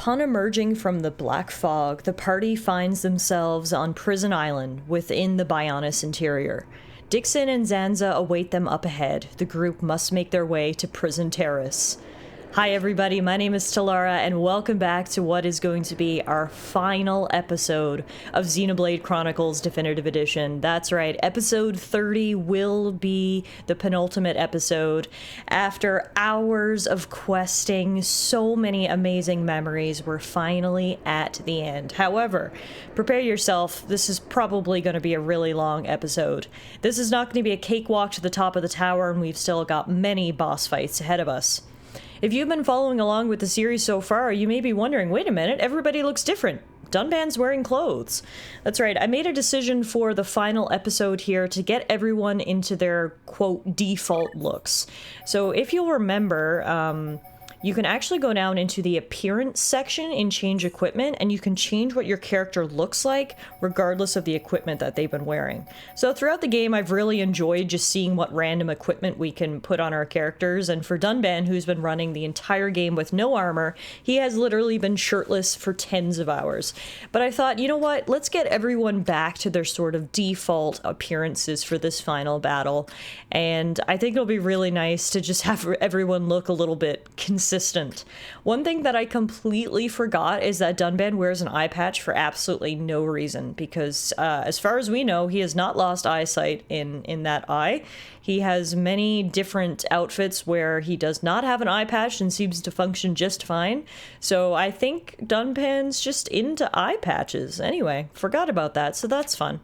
Upon emerging from the black fog, the party finds themselves on Prison Island within the Bionis interior. Dixon and Zanza await them up ahead. The group must make their way to Prison Terrace. Hi everybody, my name is Tallara, and welcome back to what is going to be our final episode of Xenoblade Chronicles Definitive Edition. That's right, episode 30 will be the penultimate episode. After hours of questing, so many amazing memories, we're finally at the end. However, prepare yourself, this is probably going to be a really long episode. This is not going to be a cakewalk to the top of the tower, and we've still got many boss fights ahead of us. If you've been following along with the series so far, you may be wondering, wait a minute, everybody looks different. Dunban's wearing clothes. That's right, I made a decision for the final episode here to get everyone into their, quote, default looks. So if you'll remember, you can actually go down into the appearance section and change equipment, and you can change what your character looks like regardless of the equipment that they've been wearing. So throughout the game, I've really enjoyed just seeing what random equipment we can put on our characters, and for Dunban, who's been running the entire game with no armor, he has literally been shirtless for tens of hours. But I thought, you know what, let's get everyone back to their sort of default appearances for this final battle, and I think it'll be really nice to just have everyone look a little bit consistent. One thing that I completely forgot is that Dunban wears an eye patch for absolutely no reason, because as far as we know, he has not lost eyesight in that eye. He has many different outfits where he does not have an eye patch and seems to function just fine. So I think Dunban's just into eye patches. Anyway, forgot about that, so that's fun.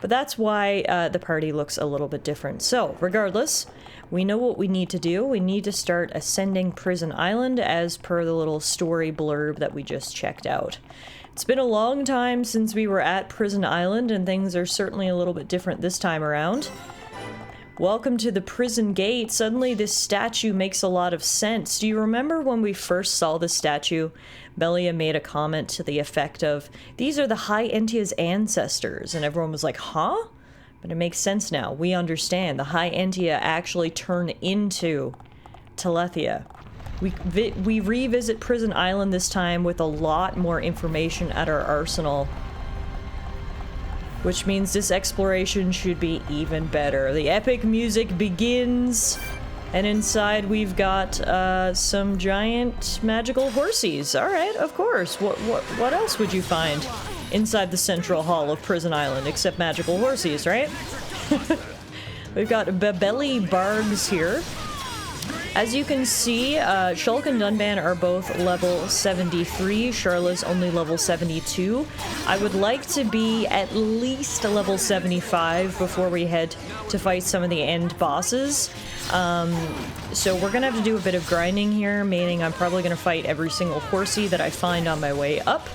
But that's why the party looks a little bit different. So, regardless, we know what we need to do. We need to start ascending Prison Island as per the little story blurb that we just checked out. It's been a long time since we were at Prison Island, and things are certainly a little bit different this time around. Welcome to the prison gate. Suddenly this statue makes a lot of sense. Do you remember when we first saw this statue? Melia made a comment to the effect of, "These are the High Entia's ancestors," and everyone was like, huh? But it makes sense now. We understand. The High Entia actually turn into Telethia. We revisit Prison Island this time with a lot more information at our arsenal, which means this exploration should be even better. The epic music begins, and inside we've got some giant magical horsies. All right, of course. What else would you find inside the central hall of Prison Island except magical horsies, right? We've got Babelli Bargs here. As you can see, Shulk and Dunban are both level 73, Charla's only level 72. I would like to be at least a level 75 before we head to fight some of the end bosses. So we're gonna have to do a bit of grinding here, meaning I'm probably gonna fight every single horsey that I find on my way up.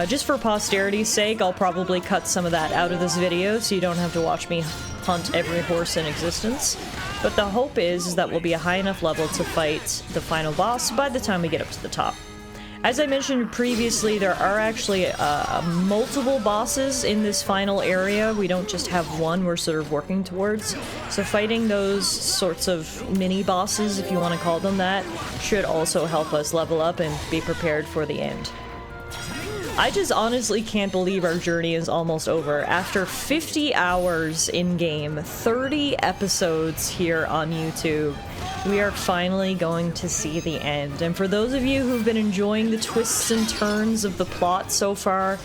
Just for posterity's sake, I'll probably cut some of that out of this video so you don't have to watch me hunt every horse in existence. But the hope is that we'll be a high enough level to fight the final boss by the time we get up to the top. As I mentioned previously, there are actually multiple bosses in this final area. We don't just have one we're sort of working towards. So fighting those sorts of mini-bosses, if you want to call them that, should also help us level up and be prepared for the end. I just honestly can't believe our journey is almost over. After 50 hours in-game, 30 episodes here on YouTube, we are finally going to see the end. And for those of you who've been enjoying the twists and turns of the plot so far,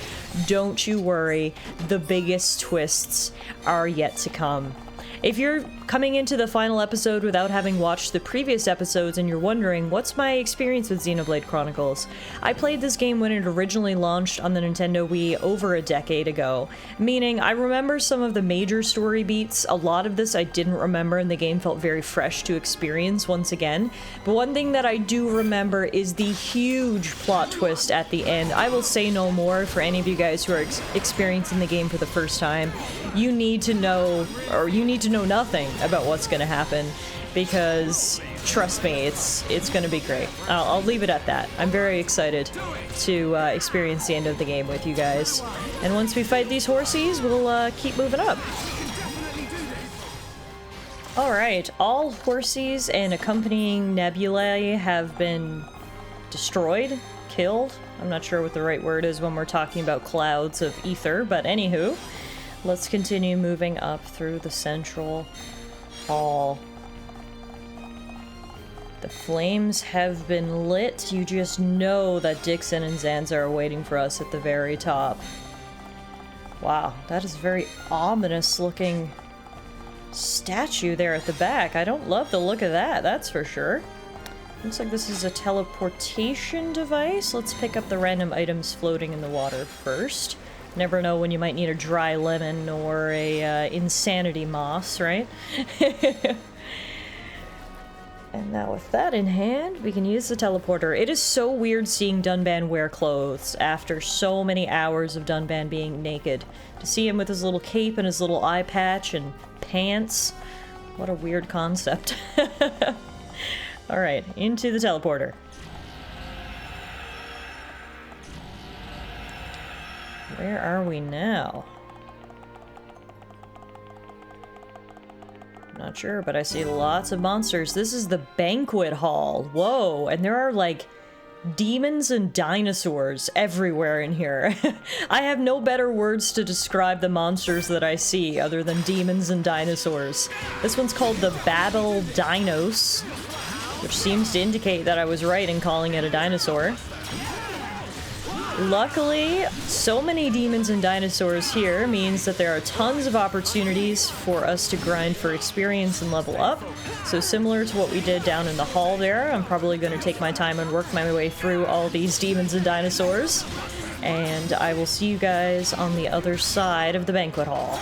don't you worry, the biggest twists are yet to come. If you're coming into the final episode without having watched the previous episodes and you're wondering, what's my experience with Xenoblade Chronicles? I played this game when it originally launched on the Nintendo Wii over a decade ago, meaning I remember some of the major story beats. A lot of this I didn't remember, and the game felt very fresh to experience once again. But one thing that I do remember is the huge plot twist at the end. I will say no more for any of you guys who are experiencing the game for the first time. You need to know, or you need to know nothing about what's going to happen, because trust me, it's going to be great. I'll leave it at that. I'm very excited to experience the end of the game with you guys, and once we fight these horsies, we'll keep moving up. Alright, all horsies and accompanying nebulae have been destroyed, killed. I'm not sure what the right word is when we're talking about clouds of ether, but anywho, let's continue moving up through the central hall. The flames have been lit. You just know that Dixon and Zanza are waiting for us at the very top. Wow, that is a very ominous looking statue there at the back. I don't love the look of that, that's for sure. Looks like this is a teleportation device. Let's pick up the random items floating in the water first. Never know when you might need a dry lemon or a insanity moss, right? And now with that in hand, we can use the teleporter. It is so weird seeing Dunban wear clothes after so many hours of Dunban being naked. To see him with his little cape and his little eye patch and pants. What a weird concept. Alright, into the teleporter. Where are we now? Not sure, but I see lots of monsters. This is the banquet hall. Whoa, and there are like demons and dinosaurs everywhere in here. I have no better words to describe the monsters that I see other than demons and dinosaurs. This one's called the Babel Dinos, which seems to indicate that I was right in calling it a dinosaur. Luckily, so many demons and dinosaurs here means that there are tons of opportunities for us to grind for experience and level up. So similar to what we did down in the hall there, I'm probably going to take my time and work my way through all these demons and dinosaurs. And I will see you guys on the other side of the banquet hall.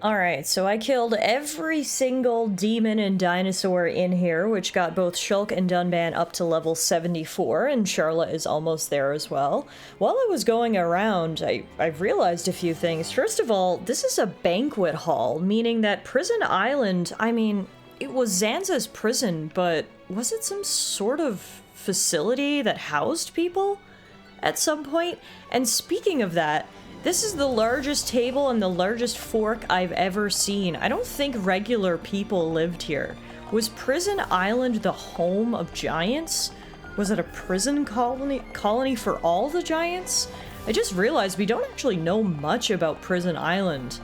Alright, so I killed every single demon and dinosaur in here, which got both Shulk and Dunban up to level 74, and Charlotte is almost there as well. While I was going around, I realized a few things. First of all, this is a banquet hall, meaning that Prison Island, I mean, it was Zanza's prison, but was it some sort of facility that housed people at some point? And speaking of that, this is the largest table and the largest fork I've ever seen. I don't think regular people lived here. Was Prison Island the home of giants? Was it a prison colony for all the giants? I just realized we don't actually know much about Prison Island.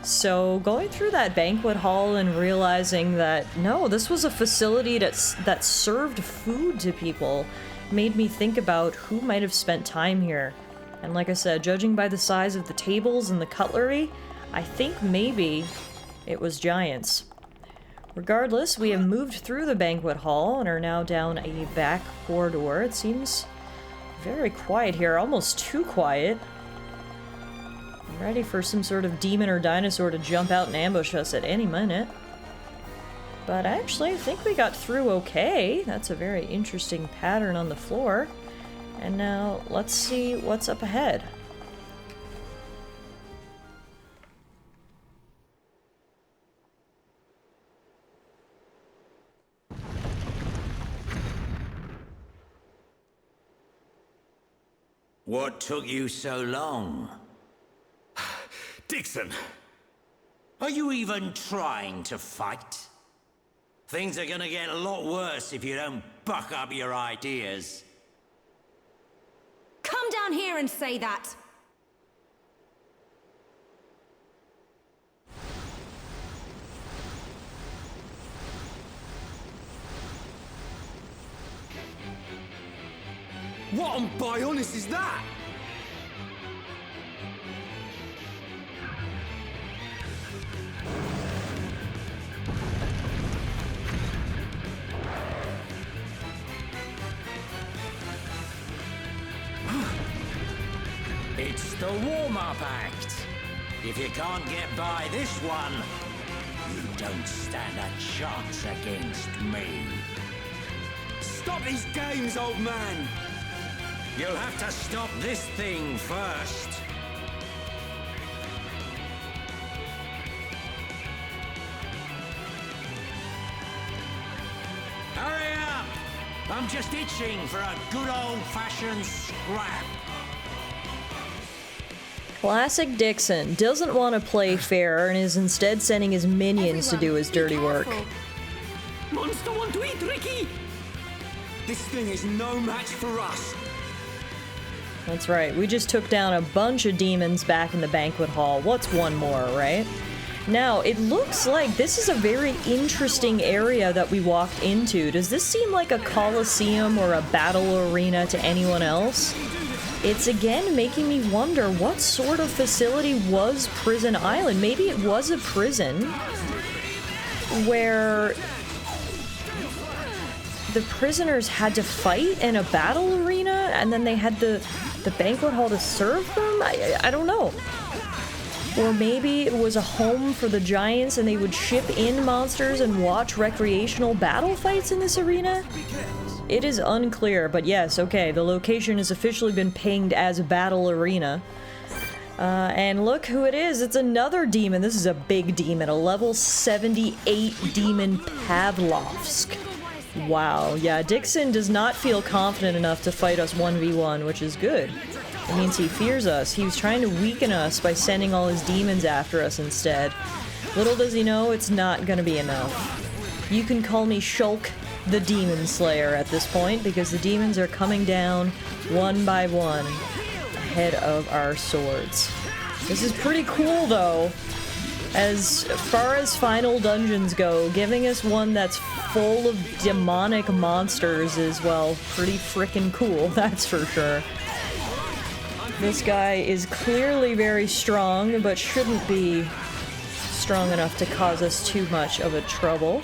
So going through that banquet hall and realizing that, no, this was a facility that served food to people made me think about who might have spent time here. And like I said, judging by the size of the tables and the cutlery, I think maybe it was giants. Regardless, we have moved through the banquet hall and are now down a back corridor. It seems very quiet here, almost too quiet. I'm ready for some sort of demon or dinosaur to jump out and ambush us at any minute. But actually, I think we got through okay. That's a very interesting pattern on the floor. And now, let's see what's up ahead. What took you so long? Dixon! Are you even trying to fight? Things are gonna get a lot worse if you don't buck up your ideas. Come down here and say that! What on Bionis is that? It's the warm-up act. If you can't get by this one, you don't stand a chance against me. Stop these games, old man! You'll have to stop this thing first. Hurry up! I'm just itching for a good old-fashioned scrap. Classic Dixon doesn't want to play fair and is instead sending his minions to do his dirty work. Monster want to eat Ricky! This thing is no match for us. That's right, we just took down a bunch of demons back in the banquet hall. What's one more, right? Now, it looks like this is a very interesting area that we walked into. Does this seem like a coliseum or a battle arena to anyone else? It's again making me wonder what sort of facility was Prison Island. Maybe it was a prison where the prisoners had to fight in a battle arena and then they had the banquet hall to serve them? I don't know. Or maybe it was a home for the giants and they would ship in monsters and watch recreational battle fights in this arena? It is unclear, but yes, okay, the location has officially been pinged as a battle arena. And look who it is, it's another demon. This is a big demon, a level 78 demon Pavlovsk. Wow, yeah, Dixon does not feel confident enough to fight us 1v1, which is good. It means he fears us. He was trying to weaken us by sending all his demons after us instead. Little does he know, it's not gonna be enough. You can call me Shulk the Demon Slayer at this point, because the demons are coming down one by one ahead of our swords. This is pretty cool though. As far as final dungeons go, giving us one that's full of demonic monsters is, well, pretty frickin' cool, that's for sure. This guy is clearly very strong, but shouldn't be strong enough to cause us too much of a trouble.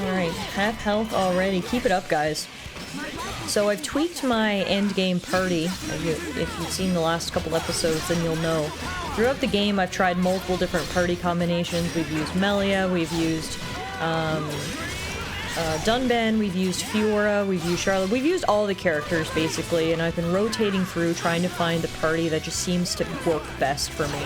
Alright, half health already. Keep it up, guys. So I've tweaked my endgame party. If you've seen the last couple episodes, then you'll know. Throughout the game, I've tried multiple different party combinations. We've used Melia, we've used Dunban, we've used Fiora, we've used Charlotte. We've used all the characters, basically, and I've been rotating through trying to find the party that just seems to work best for me.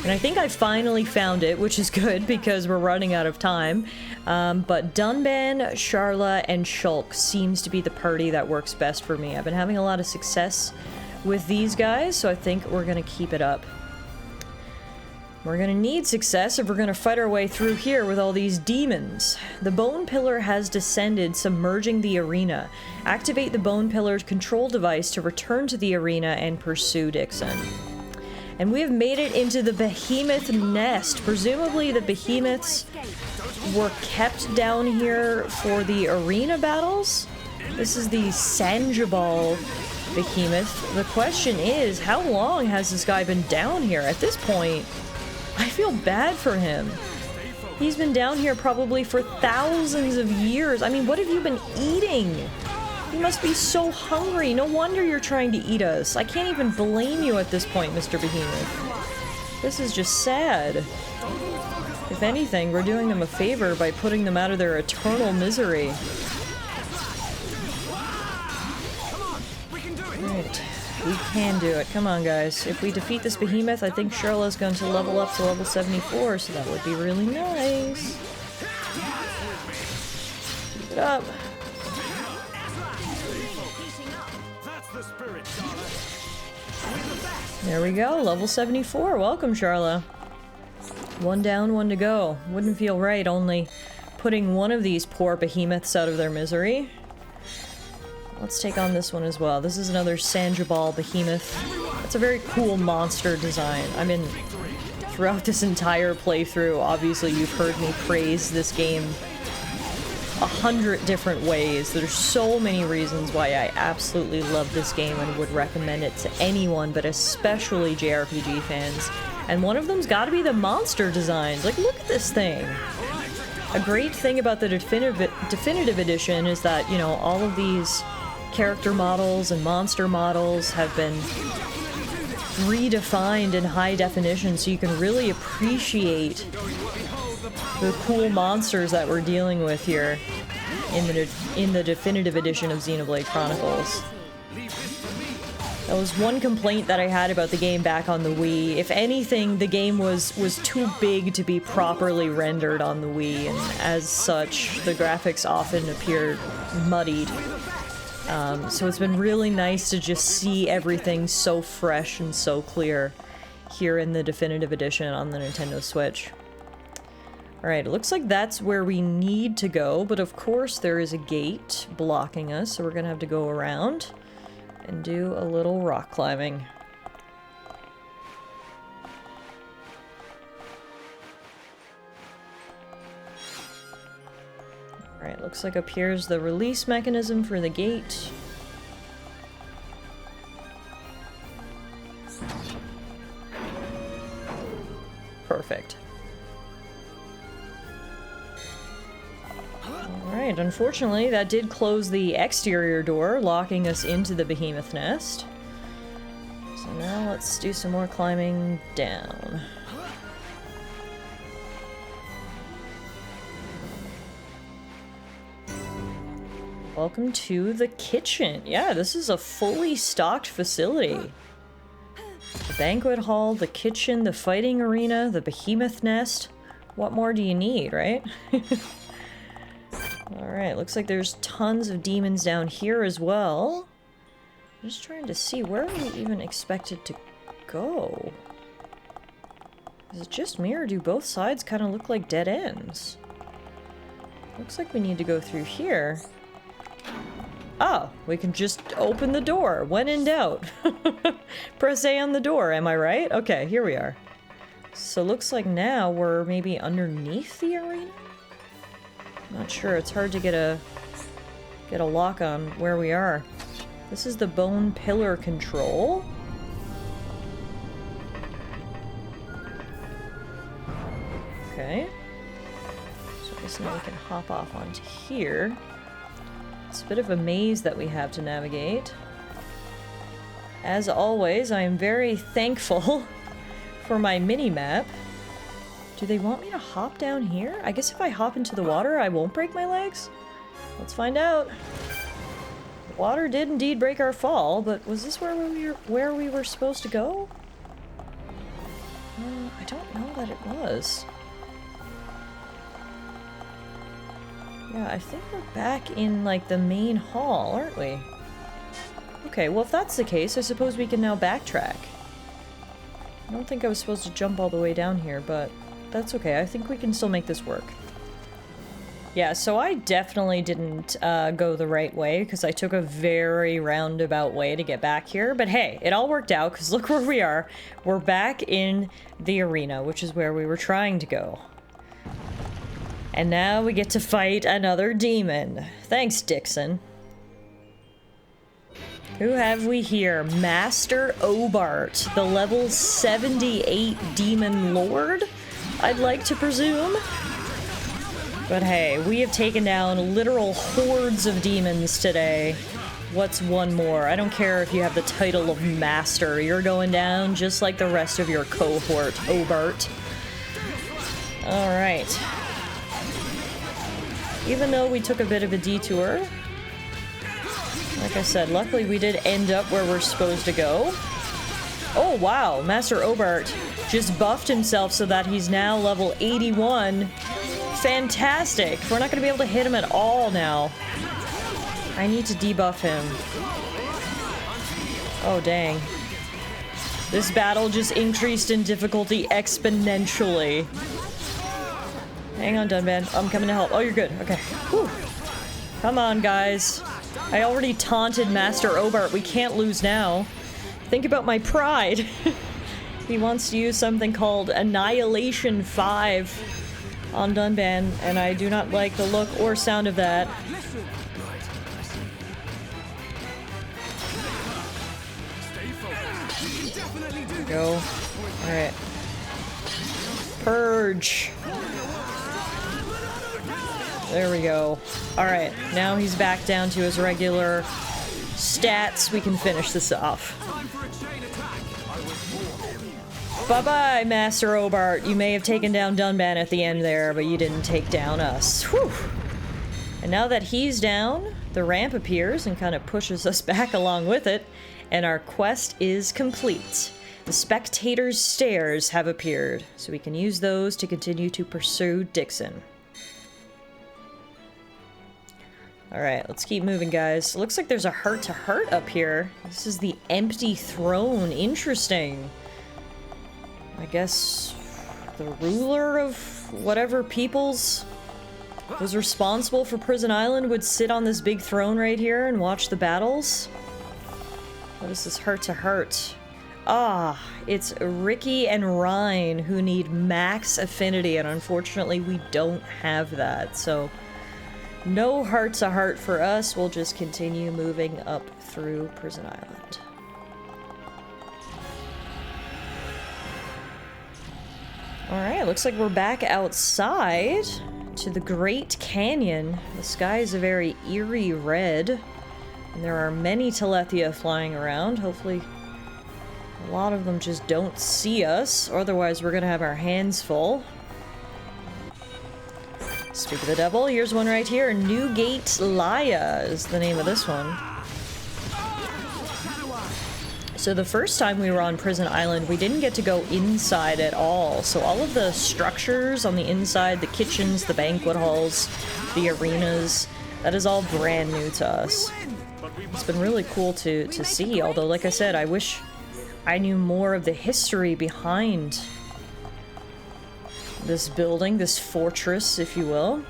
And I think I finally found it, which is good because we're running out of time. But Dunban, Charla, and Shulk seems to be the party that works best for me. I've been having a lot of success with these guys, so I think we're gonna keep it up. We're gonna need success if we're gonna fight our way through here with all these demons. The Bone Pillar has descended, submerging the arena. Activate the Bone Pillar's control device to return to the arena and pursue Dixon. And we have made it into the Behemoth Nest. Presumably the Behemoths were kept down here for the arena battles. This is the Sanjabal Behemoth. The question is, how long has this guy been down here? At this point, I feel bad for him. He's been down here probably for thousands of years. I mean, what have you been eating? You must be so hungry. No wonder you're trying to eat us. I can't even blame you at this point, Mr. Behemoth. This is just sad. If anything, we're doing them a favor by putting them out of their eternal misery. Right. We can do it. Come on, guys. If we defeat this behemoth, I think Charla's going to level up to level 74, so that would be really nice. Keep it up. There we go, level 74. Welcome, Charla. One down, one to go. Wouldn't feel right only putting one of these poor behemoths out of their misery. Let's take on this one as well. This is another Sanjabal behemoth. It's a very cool monster design. I mean, throughout this entire playthrough, obviously you've heard me praise this game 100 different ways. There's so many reasons why I absolutely love this game and would recommend it to anyone, but especially JRPG fans. And one of them's gotta be the monster designs. Like, look at this thing! A great thing about the definitive edition is that, you know, all of these character models and monster models have been redefined in high definition, so you can really appreciate the cool monsters that we're dealing with here in the definitive edition of Xenoblade Chronicles. That was one complaint that I had about the game back on the Wii. If anything, the game was too big to be properly rendered on the Wii, and as such, the graphics often appeared muddied. So it's been really nice to just see everything so fresh and so clear here in the definitive edition on the Nintendo Switch. Alright, it looks like that's where we need to go, but of course there is a gate blocking us, so we're gonna have to go around and do a little rock climbing. Alright, looks like up here's the release mechanism for the gate. Perfect. Alright, unfortunately that did close the exterior door, locking us into the behemoth nest. So now let's do some more climbing down. Welcome to the kitchen. Yeah, this is a fully stocked facility. The banquet hall, the kitchen, the fighting arena, the behemoth nest. What more do you need, right? Alright, looks like there's tons of demons down here as well. I'm just trying to see, where are we even expected to go? Is it just me, or do both sides kind of look like dead ends? Looks like we need to go through here. Oh, we can just open the door. When in doubt. Press A on the door, am I right? Okay, here we are. So looks like now we're maybe underneath the arena? Not sure, it's hard to get a lock on where we are. This is the bone pillar control. Okay. So I guess now we can hop off onto here. It's a bit of a maze that we have to navigate. As always, I am very thankful for my mini-map. Do they want me to hop down here? I guess if I hop into the water, I won't break my legs? Let's find out. The water did indeed break our fall, but was this where we were supposed to go? I don't know that it was. Yeah, I think we're back in, like, the main hall, aren't we? Okay, well if that's the case, I suppose we can now backtrack. I don't think I was supposed to jump all the way down here, but that's okay. I think we can still make this work. Yeah, so I definitely didn't go the right way, because I took a very roundabout way to get back here. But hey, it all worked out, because look where we are. We're back in the arena, which is where we were trying to go. And now we get to fight another demon. Thanks, Dixon. Who have we here? Master Obart, the level 78 demon lord, I'd like to presume. But hey, we have taken down literal hordes of demons today. What's one more? I don't care if you have the title of master. You're going down just like the rest of your cohort, Obart. Alright. Even though we took a bit of a detour, like I said, luckily we did end up where we're supposed to go. Oh wow, Master Obart just buffed himself so that he's now level 81. Fantastic! We're not going to be able to hit him at all now. I need to debuff him. Oh dang. This battle just increased in difficulty exponentially. Hang on, Dunban. I'm coming to help. Oh, you're good. Okay. Whew. Come on, guys. I already taunted Master Obart. We can't lose now. Think about my pride. He wants to use something called Annihilation 5 on Dunban, and I do not like the look or sound of that. Go. Alright. Purge. There we go. Alright, now he's back down to his regular stats. We can finish this off. Bye-bye, Master Obart. You may have taken down Dunban at the end there, but you didn't take down us. Whew. And now that he's down, the ramp appears and kind of pushes us back along with it, and our quest is complete. The spectator's stairs have appeared, so we can use those to continue to pursue Dixon. Alright, let's keep moving, guys. Looks like there's a heart-to-heart up here. This is the empty throne. Interesting. I guess the ruler of whatever peoples was responsible for Prison Island would sit on this big throne right here and watch the battles. What is this heart to heart? Ah, it's Ricky and Ryan who need max affinity, and unfortunately we don't have that, so no heart to heart for us. We'll just continue moving up through Prison Island. Alright, looks like we're back outside to the Great Canyon. The sky is a very eerie red, and there are many Talethia flying around. Hopefully a lot of them just don't see us, otherwise we're gonna have our hands full. Speak of the devil, here's one right here. Newgate Laya is the name of this one. So the first time we were on Prison Island, we didn't get to go inside at all. So all of the structures on the inside, the kitchens, the banquet halls, the arenas, that is all brand new to us. It's been really cool to see, although like I said, I wish I knew more of the history behind this building, this fortress, if you will.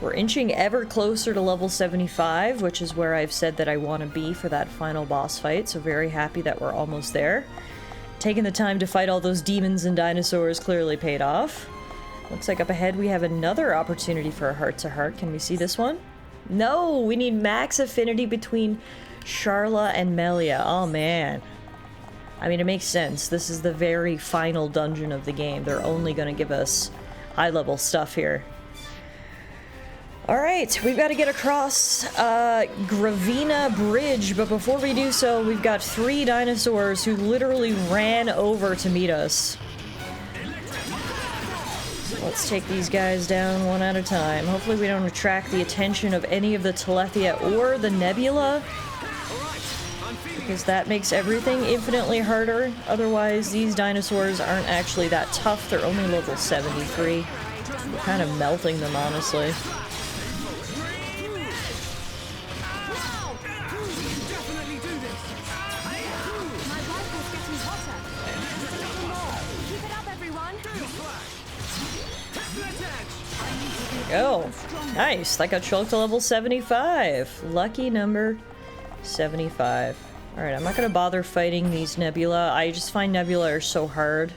We're inching ever closer to level 75, which is where I've said that I want to be for that final boss fight, so very happy that we're almost there. Taking the time to fight all those demons and dinosaurs clearly paid off. Looks like up ahead we have another opportunity for a heart-to-heart. Can we see this one? No! We need max affinity between Sharla and Melia. Oh man. I mean, it makes sense. This is the very final dungeon of the game. They're only going to give us high-level stuff here. Alright, we've got to get across Gravina Bridge, but before we do so, we've got 3 dinosaurs who literally ran over to meet us. Let's take these guys down one at a time. Hopefully we don't attract the attention of any of the Talethia or the Nebula, because that makes everything infinitely harder. Otherwise, these dinosaurs aren't actually that tough. They're only level 73. We're kind of melting them, honestly. Oh, nice. That got choked to level 75. Lucky number 75. Alright, I'm not going to bother fighting these Nebula. I just find Nebula are so hard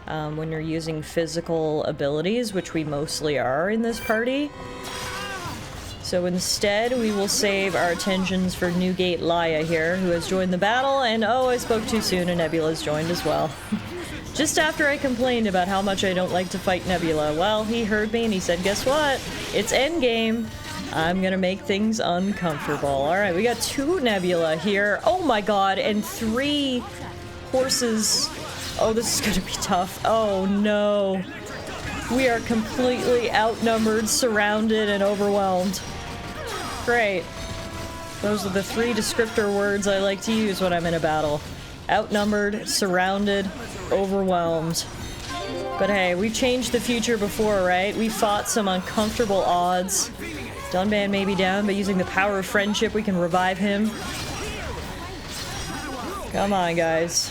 when you're using physical abilities, which we mostly are in this party. So instead, we will save our attentions for Newgate Laya here, who has joined the battle, and oh, I spoke too soon, and Nebula's joined as well. Just after I complained about how much I don't like to fight Nebula, well, he heard me and he said, guess what? It's endgame. I'm gonna make things uncomfortable. Alright, we got 2 Nebula here. Oh my god, and 3 horses. Oh, this is gonna be tough. Oh no. We are completely outnumbered, surrounded, and overwhelmed. Great. Those are the 3 descriptor words I like to use when I'm in a battle. Outnumbered, surrounded, overwhelmed. But hey, we've changed the future before, right? We fought some uncomfortable odds. Dunban may be down, but using the power of friendship, we can revive him. Come on, guys.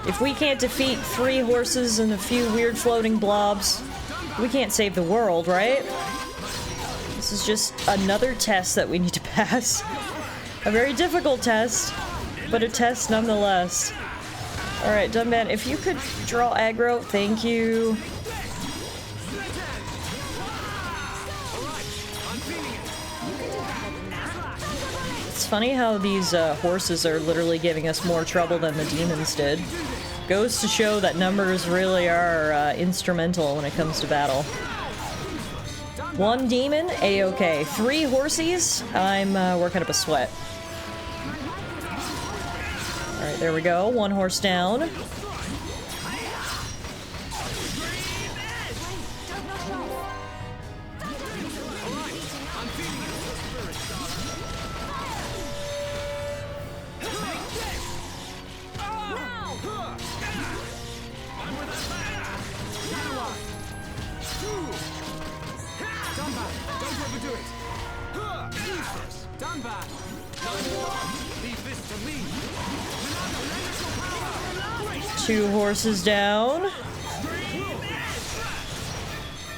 If we can't defeat 3 horses and a few weird floating blobs, we can't save the world, right? This is just another test that we need to pass. A very difficult test, but a test nonetheless. Alright, Dunban, if you could draw aggro, thank you. It's funny how these horses are literally giving us more trouble than the demons did. Goes to show that numbers really are instrumental when it comes to battle. 1 demon, A-okay. 3 horsies, I'm working up a sweat. Alright, there we go. 1 horse down. Two horses down.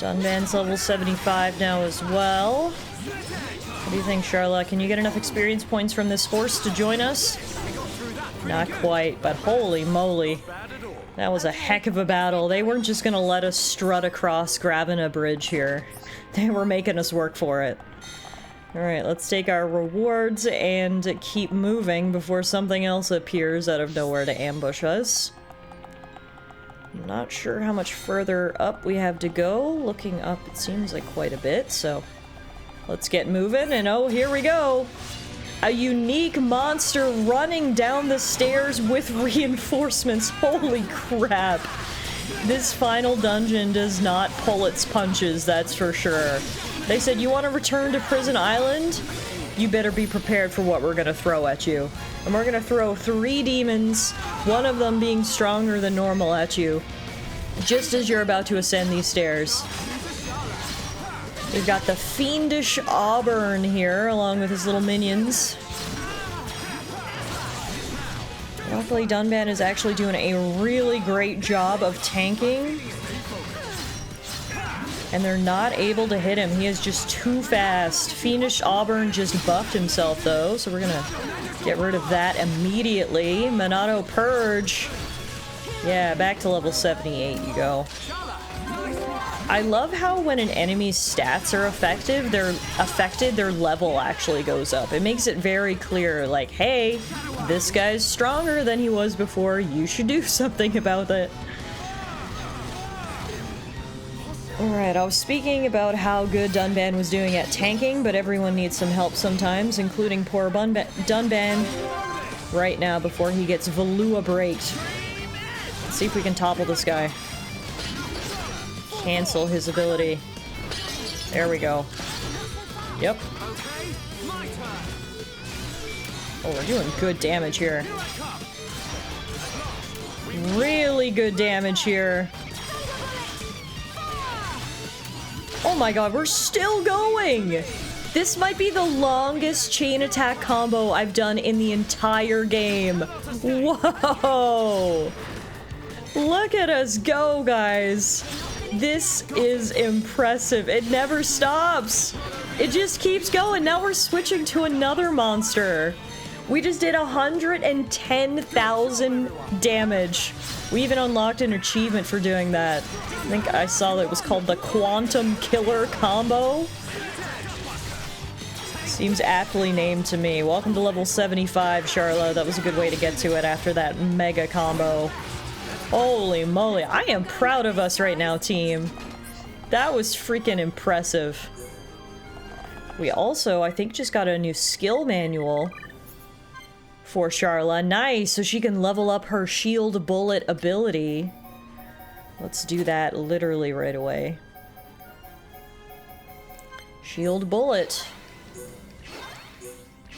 Dunban's level 75 now as well. What do you think, Charlotte? Can you get enough experience points from this horse to join us? Not quite, but holy moly. That was a heck of a battle. They weren't just gonna let us strut across grabbing a bridge here. They were making us work for it. Alright, let's take our rewards and keep moving before something else appears out of nowhere to ambush us. I'm not sure how much further up we have to go. Looking up, it seems like quite a bit, so let's get moving, and oh, here we go! A unique monster running down the stairs with reinforcements. Holy crap. This final dungeon does not pull its punches, that's for sure. They said, you want to return to Prison Island? You better be prepared for what we're gonna throw at you. And we're gonna throw 3 demons, one of them being stronger than normal at you, just as you're about to ascend these stairs. We've got the fiendish Auburn here, along with his little minions. Luckily, Dunban is actually doing a really great job of tanking. And they're not able to hit him. He is just too fast. Fiendish Auburn just buffed himself, though, so we're gonna get rid of that immediately. Monado Purge. Yeah, back to level 78 you go. I love how when an enemy's stats are affected, their level actually goes up. It makes it very clear, like, hey, this guy's stronger than he was before, you should do something about it. Alright, I was speaking about how good Dunban was doing at tanking, but everyone needs some help sometimes, including poor Dunban right now before he gets Valua braked. Let's see if we can topple this guy. Cancel his ability. There we go. Yep. Oh, we're doing good damage here. Really good damage here. Oh my god, we're still going! This might be the longest chain attack combo I've done in the entire game. Whoa! Look at us go, guys. This is impressive. It never stops. It just keeps going. Now we're switching to another monster. We just did 110,000 damage. We even unlocked an achievement for doing that. I think I saw that it was called the Quantum Killer Combo. Seems aptly named to me. Welcome to level 75, Charlotte. That was a good way to get to it after that mega combo. Holy moly. I am proud of us right now, team. That was freaking impressive. We also, I think, just got a new skill manual for Charla. Nice, so she can level up her shield bullet ability. Let's do that literally right away. Shield bullet.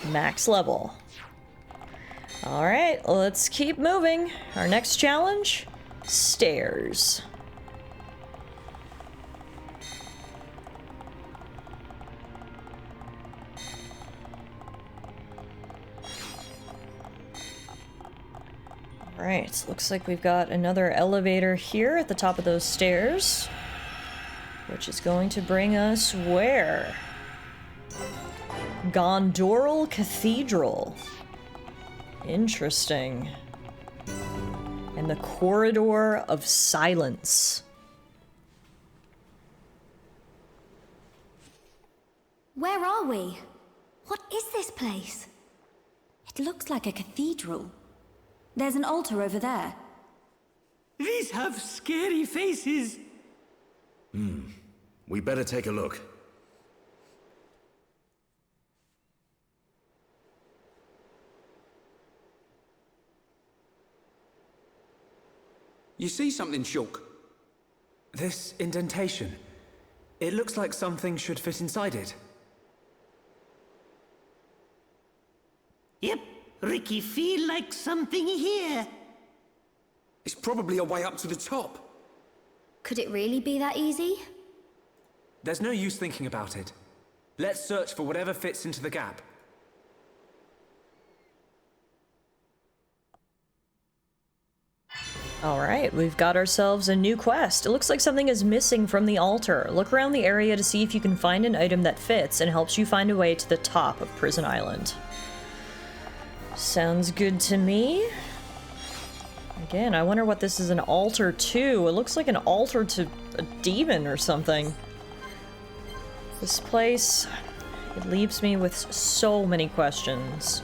Max level. Alright, let's keep moving. Our next challenge? Stairs. Alright, looks like we've got another elevator here at the top of those stairs, which is going to bring us where? Gondoral Cathedral. Interesting. And the Corridor of Silence. Where are we? What is this place? It looks like a cathedral. There's an altar over there. These have scary faces. We better take a look. You see something, Shulk? This indentation. It looks like something should fit inside it. Yep, Ricky feel like something here. It's probably a way up to the top. Could it really be that easy? There's no use thinking about it. Let's search for whatever fits into the gap. Alright, we've got ourselves a new quest. It looks like something is missing from the altar. Look around the area to see if you can find an item that fits and helps you find a way to the top of Prison Island. Sounds good to me. Again, I wonder what this is an altar to. It looks like an altar to a demon or something. This place, it leaves me with so many questions.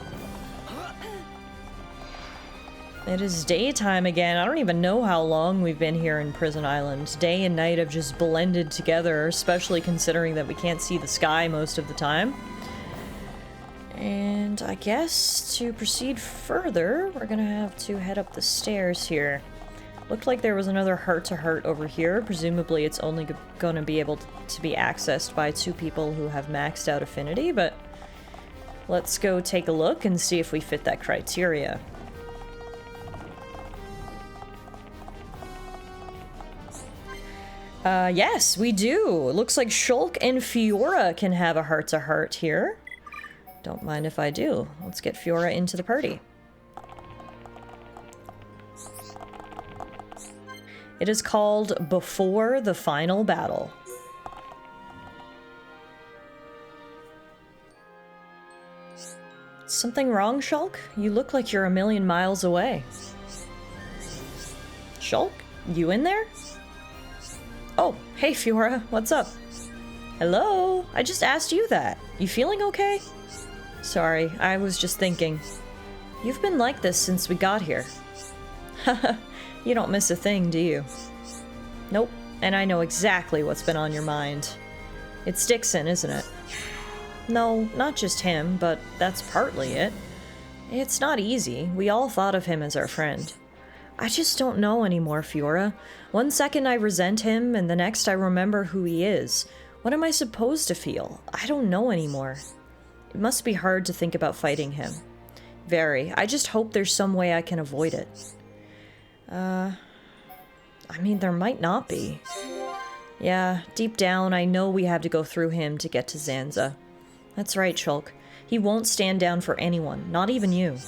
It is daytime again. I don't even know how long we've been here in Prison Island. Day and night have just blended together, especially considering that we can't see the sky most of the time. And I guess to proceed further, we're gonna have to head up the stairs here. Looked like there was another heart-to-heart over here. Presumably it's only gonna be able to be accessed by 2 people who have maxed out affinity, but let's go take a look and see if we fit that criteria. Yes, we do. It looks like Shulk and Fiora can have a heart-to-heart here. Don't mind if I do. Let's get Fiora into the party. It is called Before the Final Battle. Something wrong, Shulk? You look like you're a million miles away. Shulk? You in there? Oh, hey Fiora, what's up? Hello? I just asked you that. You feeling okay? Sorry, I was just thinking. You've been like this since we got here. Haha, you don't miss a thing, do you? Nope, and I know exactly what's been on your mind. It's Dixon, isn't it? No, not just him, but that's partly it. It's not easy. We all thought of him as our friend. I just don't know anymore, Fiora. One second I resent him, and the next I remember who he is. What am I supposed to feel? I don't know anymore. It must be hard to think about fighting him. Very. I just hope there's some way I can avoid it. I mean, there might not be. Yeah, deep down, I know we have to go through him to get to Zanza. That's right, Shulk. He won't stand down for anyone, not even you.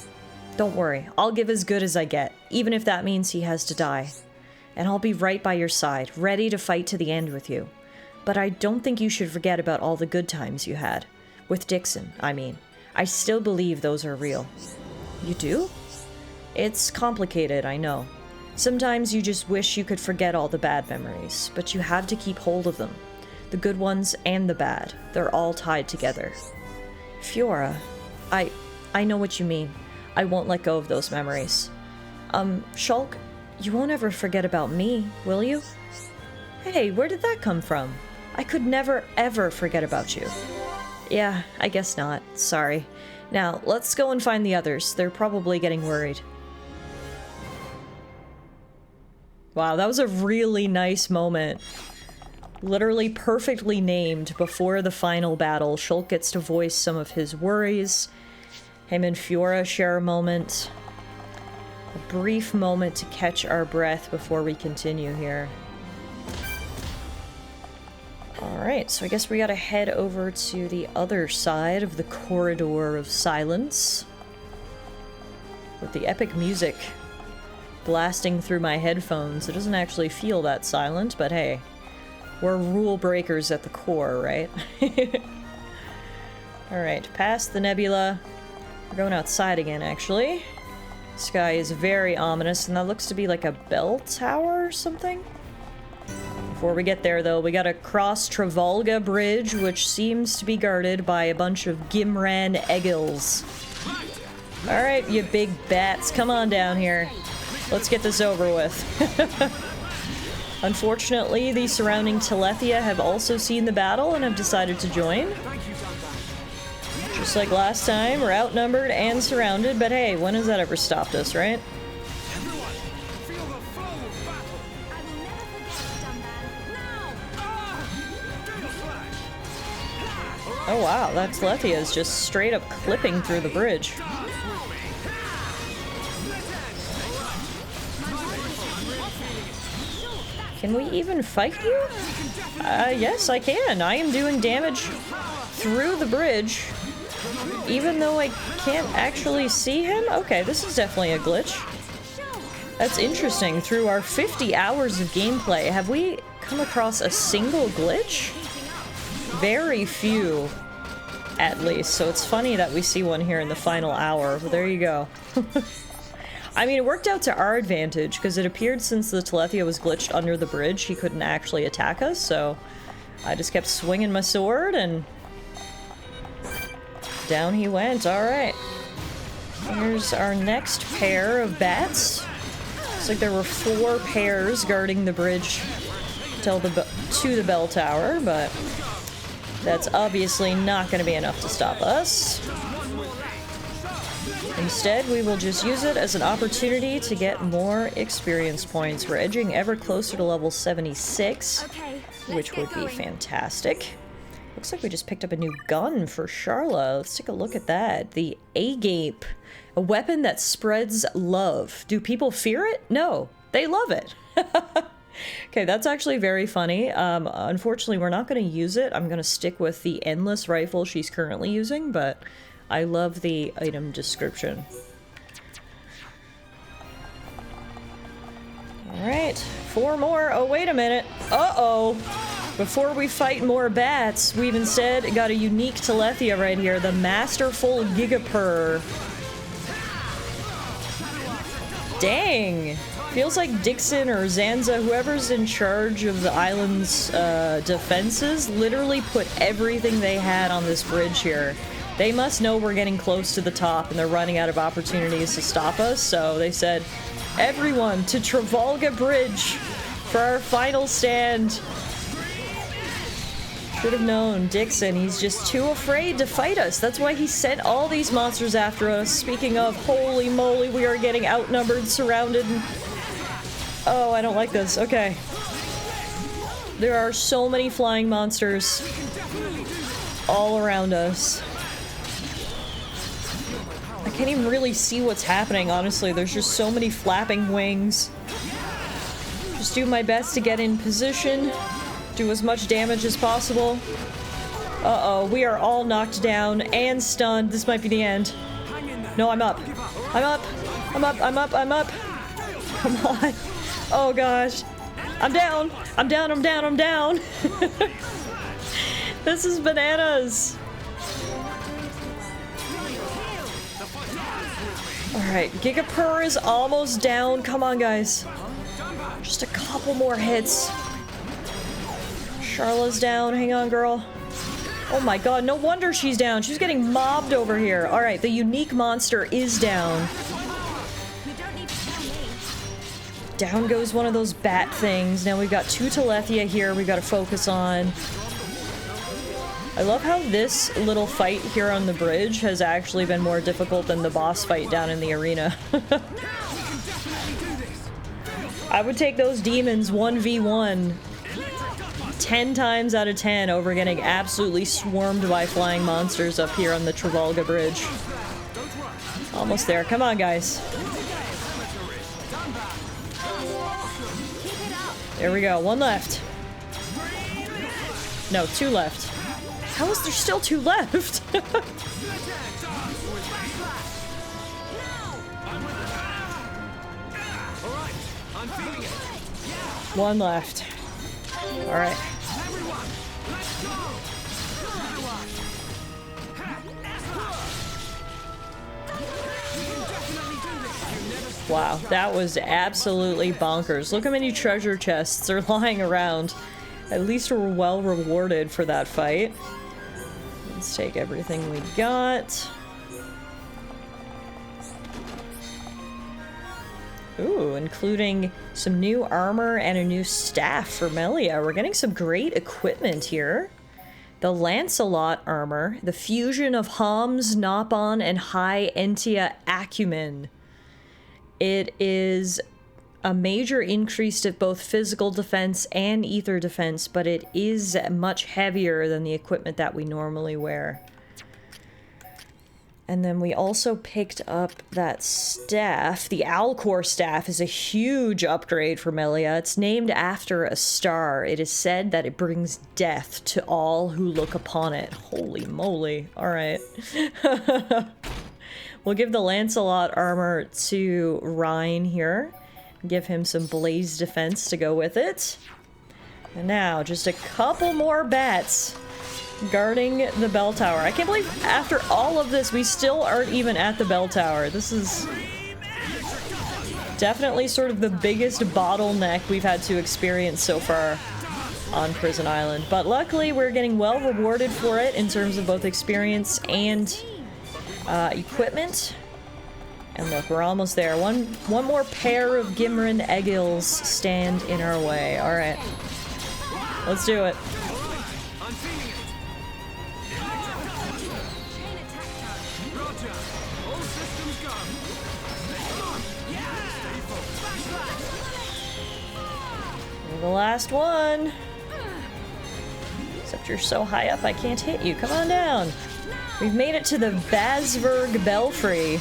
Don't worry, I'll give as good as I get, even if that means he has to die. And I'll be right by your side, ready to fight to the end with you. But I don't think you should forget about all the good times you had. With Dixon, I mean. I still believe those are real. You do? It's complicated, I know. Sometimes you just wish you could forget all the bad memories, but you have to keep hold of them. The good ones and the bad, they're all tied together. Fiora, I know what you mean. I won't let go of those memories. Shulk, you won't ever forget about me, will you? Hey, where did that come from? I could never, ever forget about you. Yeah, I guess not. Sorry. Now, let's go and find the others. They're probably getting worried. Wow, that was a really nice moment. Literally perfectly named. Before the final battle, Shulk gets to voice some of his worries. Him and Fiora share a moment. A brief moment to catch our breath before we continue here. Alright, so I guess we gotta head over to the other side of the Corridor of Silence. With the epic music blasting through my headphones. It doesn't actually feel that silent, but hey, we're rule breakers at the core, right? Alright, past the nebula. We're going outside again, actually. Sky is very ominous, and that looks to be like a bell tower or something. Before we get there, though, we gotta cross Travolga Bridge, which seems to be guarded by a bunch of Gimran Eggils. Alright, you big bats, come on down here. Let's get this over with. Unfortunately, the surrounding Telethia have also seen the battle and have decided to join. Just like last time, we're outnumbered and surrounded, but hey, when has that ever stopped us, right? Oh wow, that Telethia is just straight up clipping through the bridge. Can we even fight you? Yes, I can. I am doing damage through the bridge, even though I can't actually see him? Okay, this is definitely a glitch. That's interesting. Through our 50 hours of gameplay, have we come across a single glitch? Very few, at least. So it's funny that we see one here in the final hour. Well, there you go. I mean, it worked out to our advantage, because it appeared since the Talethia was glitched under the bridge, he couldn't actually attack us, so I just kept swinging my sword, and down he went. Alright. Here's our next pair of bats. Looks like there were 4 pairs guarding the bridge to the bell tower, but that's obviously not going to be enough to stop us. Instead, we will just use it as an opportunity to get more experience points. We're edging ever closer to level 76, which would be fantastic. Looks like we just picked up a new gun for Sharla. Let's take a look at that. The Agape. A weapon that spreads love. Do people fear it? No, they love it. Okay, that's actually very funny. Unfortunately, we're not going to use it. I'm going to stick with the endless rifle she's currently using, but I love the item description. Alright, 4 more. Oh, wait a minute. Uh-oh. Before we fight more bats, we've instead got a unique Talethia right here, the Masterful Gigapurr. Dang! Feels like Dixon or Zanza, whoever's in charge of the island's defenses, literally put everything they had on this bridge here. They must know we're getting close to the top and they're running out of opportunities to stop us, so they said, everyone to Travolga Bridge for our final stand. Should have known. Dixon, he's just too afraid to fight us. That's why he sent all these monsters after us. Speaking of, holy moly, we are getting outnumbered, surrounded. Oh, I don't like this. Okay. There are so many flying monsters all around us. I can't even really see what's happening, honestly. There's just so many flapping wings. Just do my best to get in position. Do as much damage as possible. Uh-oh, we are all knocked down and stunned. This might be the end. No, I'm up. I'm up. I'm up. I'm up. I'm up. Come on. Oh, gosh. I'm down. I'm down. I'm down. I'm down. This is bananas. Alright, Gigapurr is almost down. Come on, guys. Just a couple more hits. Sharla's down. Hang on, girl. Oh my god, no wonder she's down. She's getting mobbed over here. Alright, the unique monster is down. Down goes one of those bat things. Now we've got 2 Talethia here we gotta focus on. I love how this little fight here on the bridge has actually been more difficult than the boss fight down in the arena. I would take those demons 1v1 10 times out of 10 over getting absolutely swarmed by flying monsters up here on the Travolga Bridge. Almost there. Come on, guys. There we go. 1 left. No, 2 left. How is there still 2 left? 1 left. Alright. Wow, that was absolutely bonkers. Look how many treasure chests are lying around. At least we're well rewarded for that fight. Let's take everything we got. Ooh, including some new armor and a new staff for Melia. We're getting some great equipment here. The Lancelot armor, the fusion of Homs, Nopon, and High Entia Acumen. It is a major increase to both physical defense and ether defense, but it is much heavier than the equipment that we normally wear. And then we also picked up that staff. The Alcor staff is a huge upgrade for Melia. It's named after a star. It is said that it brings death to all who look upon it. Holy moly. Alright. We'll give the Lancelot armor to Rhine here. Give him some blaze defense to go with it. And now, just a couple more bats guarding the bell tower. I can't believe after all of this, we still aren't even at the bell tower. This is definitely sort of the biggest bottleneck we've had to experience so far on Prison Island. But luckily, we're getting well rewarded for it in terms of both experience and equipment. And look, we're almost there. One more pair of Gimrin Eggils stand in our way. All right. Let's do it. You're the last one. Except you're so high up I can't hit you. Come on down. We've made it to the Basberg Belfry.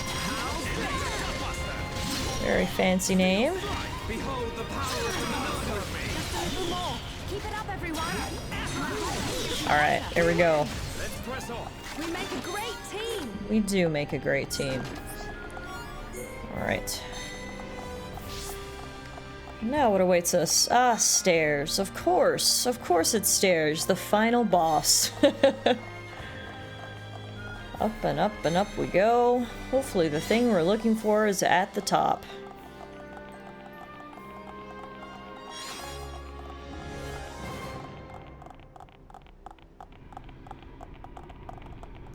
Very fancy name. Alright, here we go. We make a great team. We do make a great team. Alright. Now what awaits us? Ah, stairs. Of course. Of course it's stairs. The final boss. Up and up and up we go. Hopefully the thing we're looking for is at the top.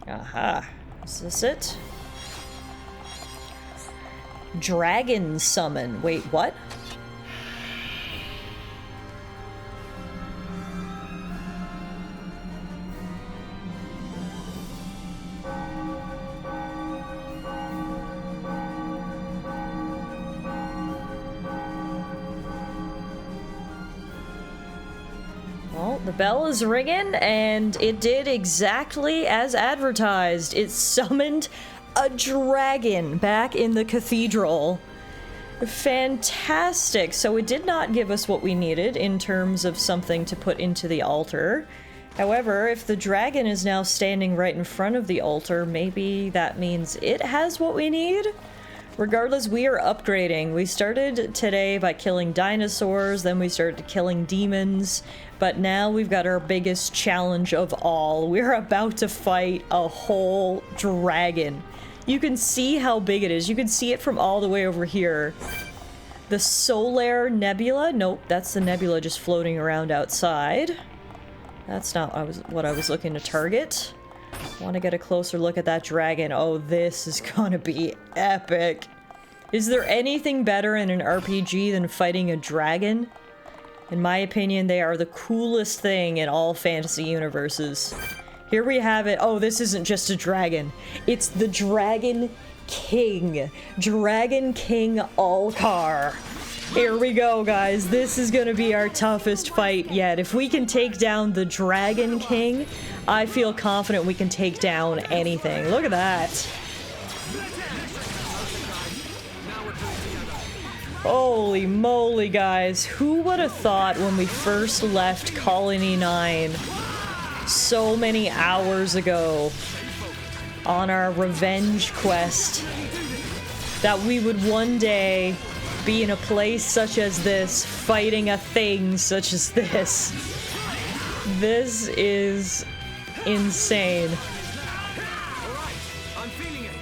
Aha. Is this it? Dragon summon. Wait, what? Well, the bell is ringing, and it did exactly as advertised. It summoned a dragon back in the cathedral. Fantastic. So it did not give us what we needed in terms of something to put into the altar. However, if the dragon is now standing right in front of the altar, maybe that means it has what we need? Regardless, we are upgrading. We started today by killing dinosaurs, then we started killing demons, but now we've got our biggest challenge of all. We're about to fight a whole dragon. You can see how big it is. You can see it from all the way over here. The Solar Nebula? Nope, that's the nebula just floating around outside. That's not what I was looking to target. I want to get a closer look at that dragon. Oh, this is gonna be epic. Is there anything better in an RPG than fighting a dragon? In my opinion, they are the coolest thing in all fantasy universes. Here we have it. Oh, this isn't just a dragon. It's the Dragon King. Dragon King Alcar. Here we go, guys. This is gonna be our toughest fight yet. If we can take down the Dragon King, I feel confident we can take down anything. Look at that. Holy moly, guys. Who would have thought when we first left Colony 9 so many hours ago on our revenge quest that we would one day be in a place such as this, fighting a thing such as this. This is insane. I'm feeling it.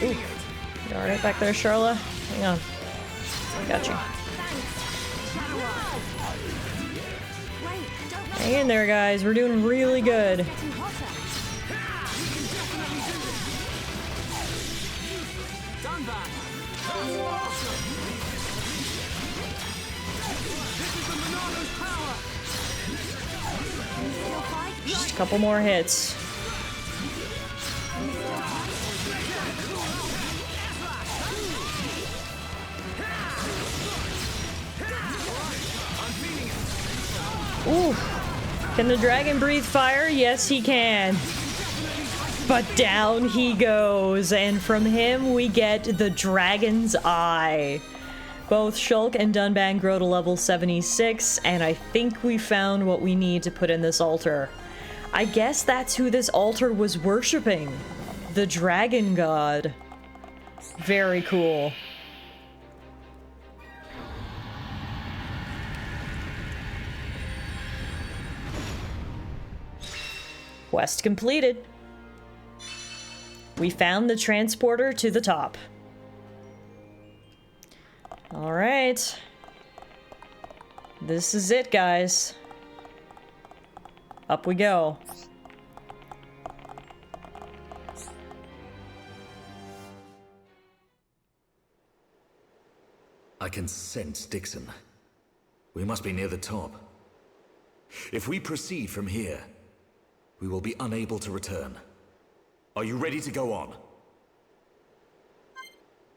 Ooh. You alright back there, Charla? Hang on. Got you. Hang in there, guys. We're doing really good. Just a couple more hits. Ooh. Can the dragon breathe fire? Yes, he can. But down he goes, and from him we get the Dragon's Eye. Both Shulk and Dunban grow to level 76, and I think we found what we need to put in this altar. I guess that's who this altar was worshipping. The Dragon God. Very cool. Quest completed. We found the transporter to the top. All right. This is it, guys. Up we go. I can sense Dixon. We must be near the top. If we proceed from here, we will be unable to return. Are you ready to go on?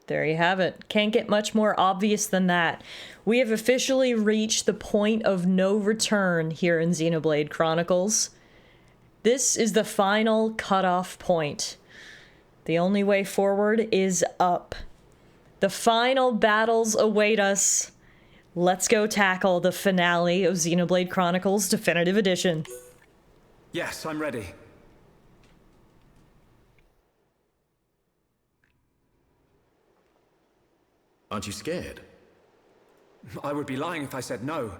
There you have it. Can't get much more obvious than that. We have officially reached the point of no return here in Xenoblade Chronicles. This is the final cutoff point. The only way forward is up. The final battles await us. Let's go tackle the finale of Xenoblade Chronicles Definitive Edition. Yes, I'm ready. Aren't you scared? I would be lying if I said no.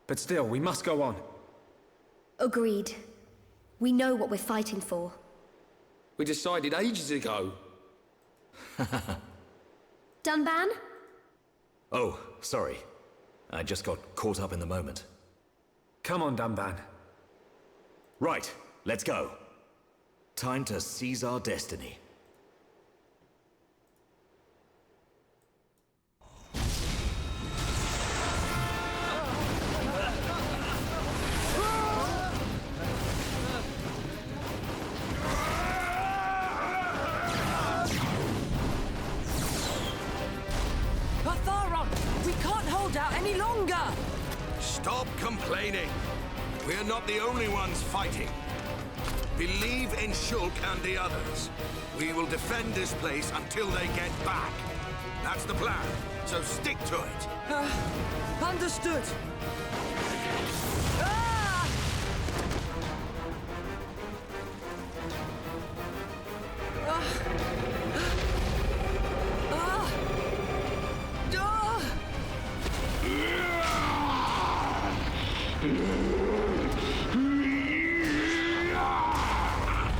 But still, we must go on. Agreed. We know what we're fighting for. We decided ages ago. Dunban? Oh, sorry. I just got caught up in the moment. Come on, Dunban. Right, let's go. Time to seize our destiny. We can't hold out any longer! Stop complaining. We're not the only ones fighting. Believe in Shulk and the others. We will defend this place until they get back. That's the plan, so stick to it. Understood. Ah!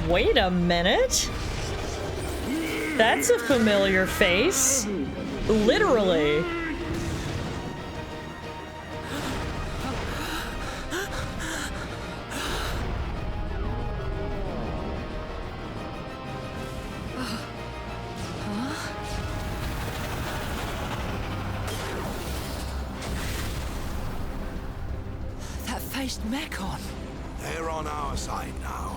Wait a minute. That's a familiar face. Literally. That faced Mekon. They're on our side now.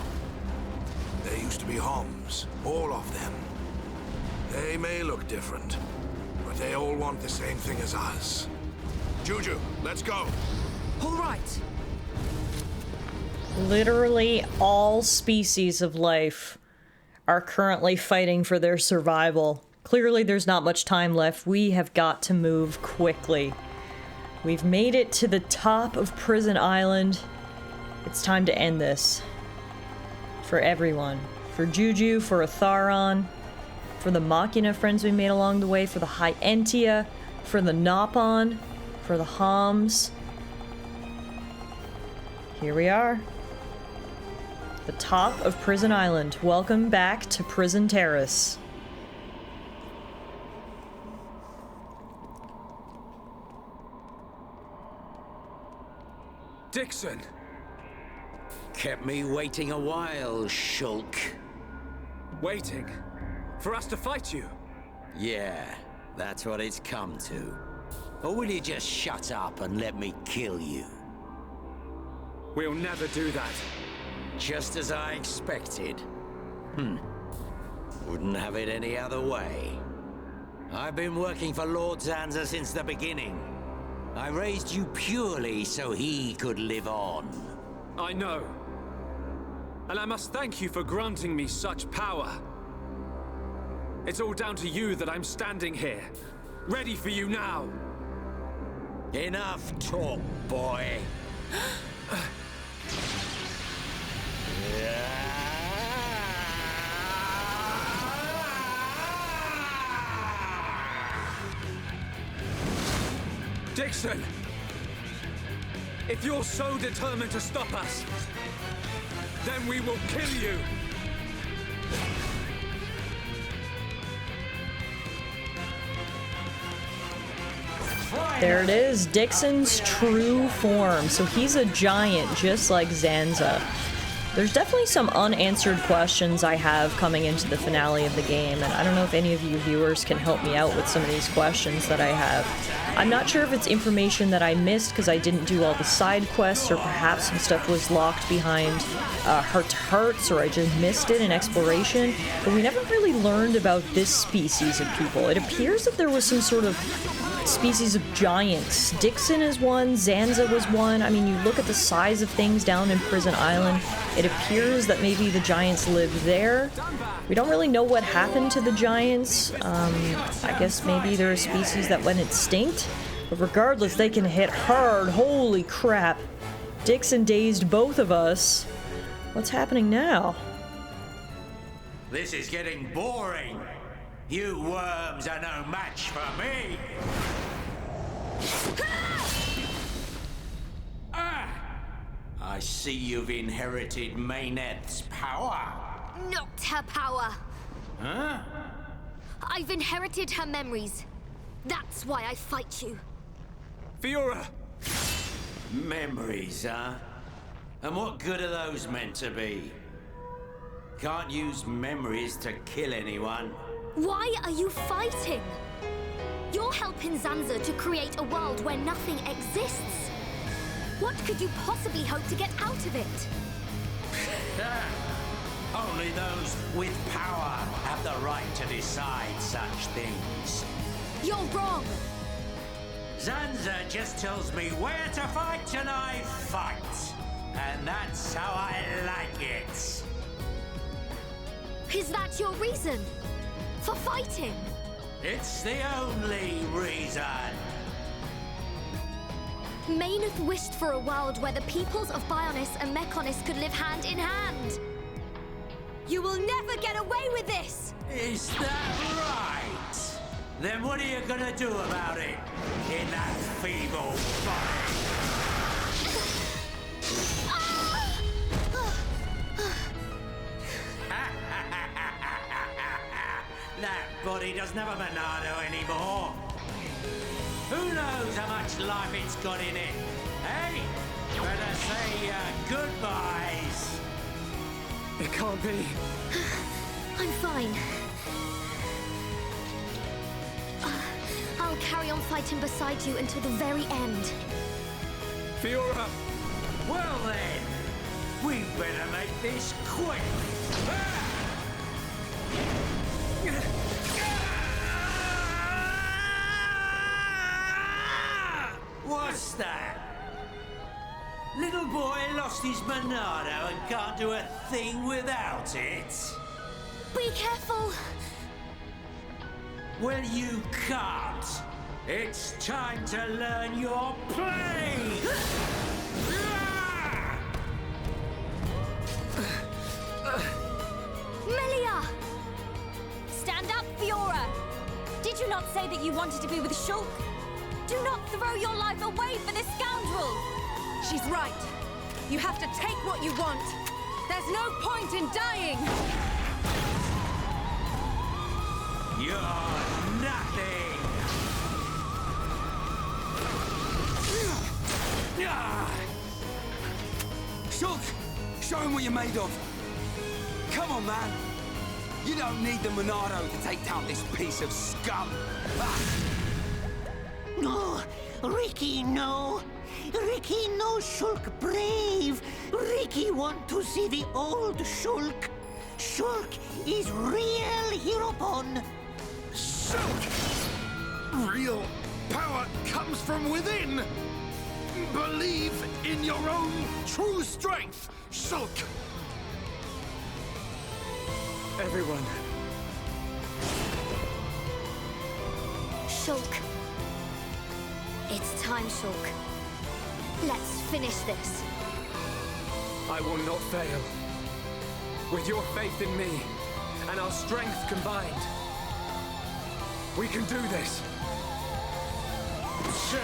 There used to be Homs, all of them. They may look different, but they all want the same thing as us. Juju, let's go. All right. Literally all species of life are currently fighting for their survival. Clearly there's not much time left. We have got to move quickly. We've made it to the top of Prison Island. It's time to end this. For everyone. For Juju, for Atharon, for the Machina friends we made along the way, for the High Entia, for the Nopon, for the Homs. Here we are. The top of Prison Island. Welcome back to Prison Terrace. Dixon! Kept me waiting a while, Shulk. Waiting? For us to fight you? Yeah, that's what it's come to. Or will you just shut up and let me kill you? We'll never do that. Just as I expected. Wouldn't have it any other way. I've been working for Lord Zanza since the beginning. I raised you purely so he could live on. I know. and I must thank you for granting me such power. It's all down to you that I'm standing here, ready for you now. Enough talk, boy. Dixon! If you're so determined to stop us, then we will kill you! There it is, Dixon's true form. So he's a giant, just like Zanza. There's definitely some unanswered questions I have coming into the finale of the game, and I don't know if any of you viewers can help me out with some of these questions that I have. I'm not sure if it's information that I missed because I didn't do all the side quests, or perhaps some stuff was locked behind heart-to-hearts, or I just missed it in exploration, but we never really learned about this species of people. It appears that there was some sort of species of giants. Dixon is one, Zanza was one. I mean, you look at the size of things down in Prison Island, it appears that maybe the giants lived there. We don't really know what happened to the giants. I guess maybe they're a species that went extinct. But regardless, they can hit hard. Holy crap. Dixon dazed both of us. What's happening now? This is getting boring. You worms are no match for me. I see you've inherited Mayneth's power. Not her power. Huh? I've inherited her memories. That's why I fight you. Fiora! Memories, huh? And what good are those meant to be? Can't use memories to kill anyone. Why are you fighting? You're helping Zanza to create a world where nothing exists. What could you possibly hope to get out of it? Only those with power have the right to decide such things. You're wrong. Zanza just tells me where to fight and I fight. And that's how I like it. Is that your reason for fighting? It's the only reason. Mayneth wished for a world where the peoples of Bionis and Mechonis could live hand in hand. You will never get away with this! Is that right? Then what are you gonna do about it in that feeble body? That body doesn't have a Monado anymore. Who knows how much life it's got in it? Hey, better say goodbyes. It can't be. I'm fine. I'll carry on fighting beside you until the very end. Fiora! Well then, we better make this quick. What's that? Little boy lost his Monado and can't do a thing without it. Be careful! Well, you can't. It's time to learn your play! Melia! Stand up, Fiora! Did you not say that you wanted to be with Shulk? Do not throw your life away for this scoundrel! She's right. You have to take what you want. There's no point in dying! You're nothing! Shulk! Show him what you're made of! Come on, man! You don't need the Monado to take down this piece of scum! No! Ricky, no! Ricky, no Shulk brave! Ricky want to see the old Shulk! Shulk is real Europon! Shulk! Real power comes from within! Believe in your own true strength, Shulk! Everyone. Shulk. It's time, Shulk. Let's finish this. I will not fail. With your faith in me and our strength combined, we can do this. Sir,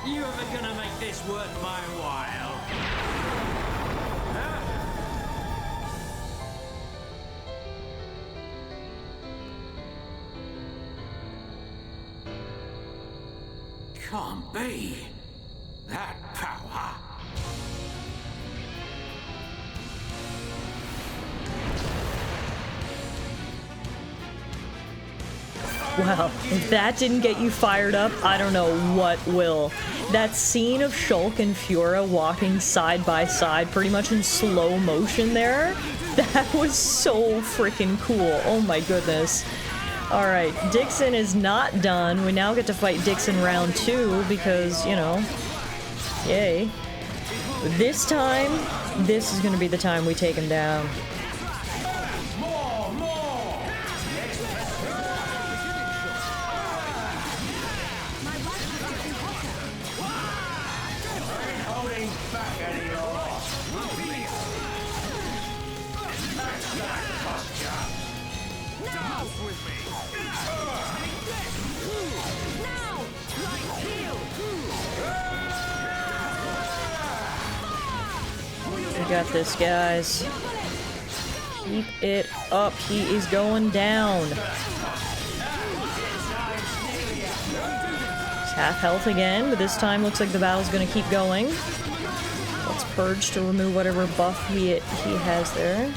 you ever gonna make this worth my while? Huh? Can't be. That power. Well, if that didn't get you fired up, I don't know what will. That scene of Shulk and Fiora walking side by side, pretty much in slow motion there, that was so freaking cool. Oh my goodness. Alright, Dixon is not done. We now get to fight Dixon round 2 because, you know, yay. This time, this is going to be the time we take him down. We got this, guys. Keep it up. He is going down. He's half health again, but this time looks like the battle's going to keep going. Let's purge to remove whatever buff he has there.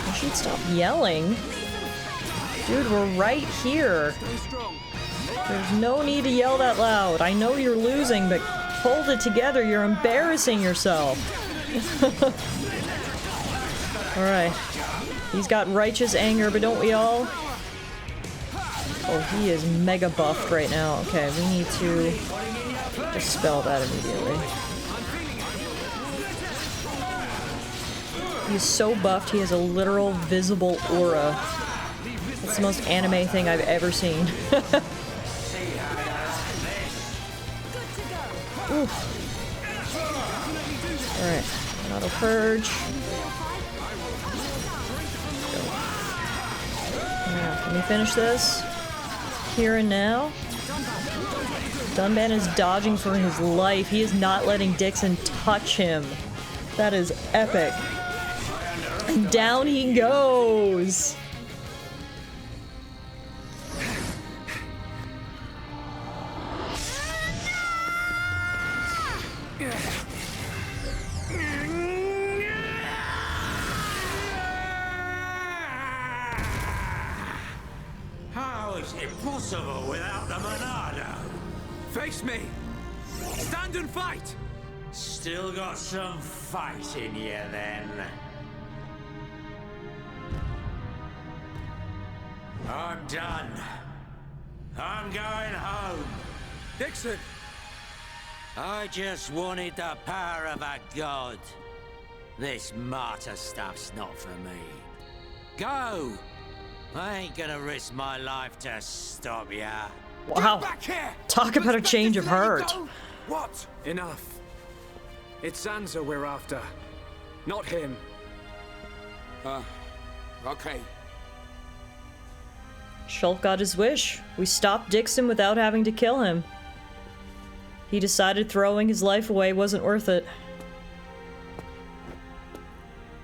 I should stop yelling. Dude, we're right here. There's no need to yell that loud. I know you're losing, but hold it together. You're embarrassing yourself. Alright. He's got righteous anger, but don't we all? Oh, he is mega buffed right now. Okay, we need to dispel that immediately. He's so buffed, he has a literal visible aura. That's the most anime thing I've ever seen. Alright, auto purge. Now, can we finish this? Here and now? Dunban is dodging for his life. He is not letting Dixon touch him. That is epic. And down he goes! How is it possible without the Monado? Face me! Stand and fight! Still got some fight in you then. I'm done. I'm going home. Dixon! I just wanted the power of a god. This martyr stuff's not for me. Go! I ain't gonna risk my life to stop ya. Wow. Talk about a change of heart. What? Enough. It's Zanza we're after. Not him. Okay. Shulk got his wish. We stopped Dixon without having to kill him. He decided throwing his life away wasn't worth it.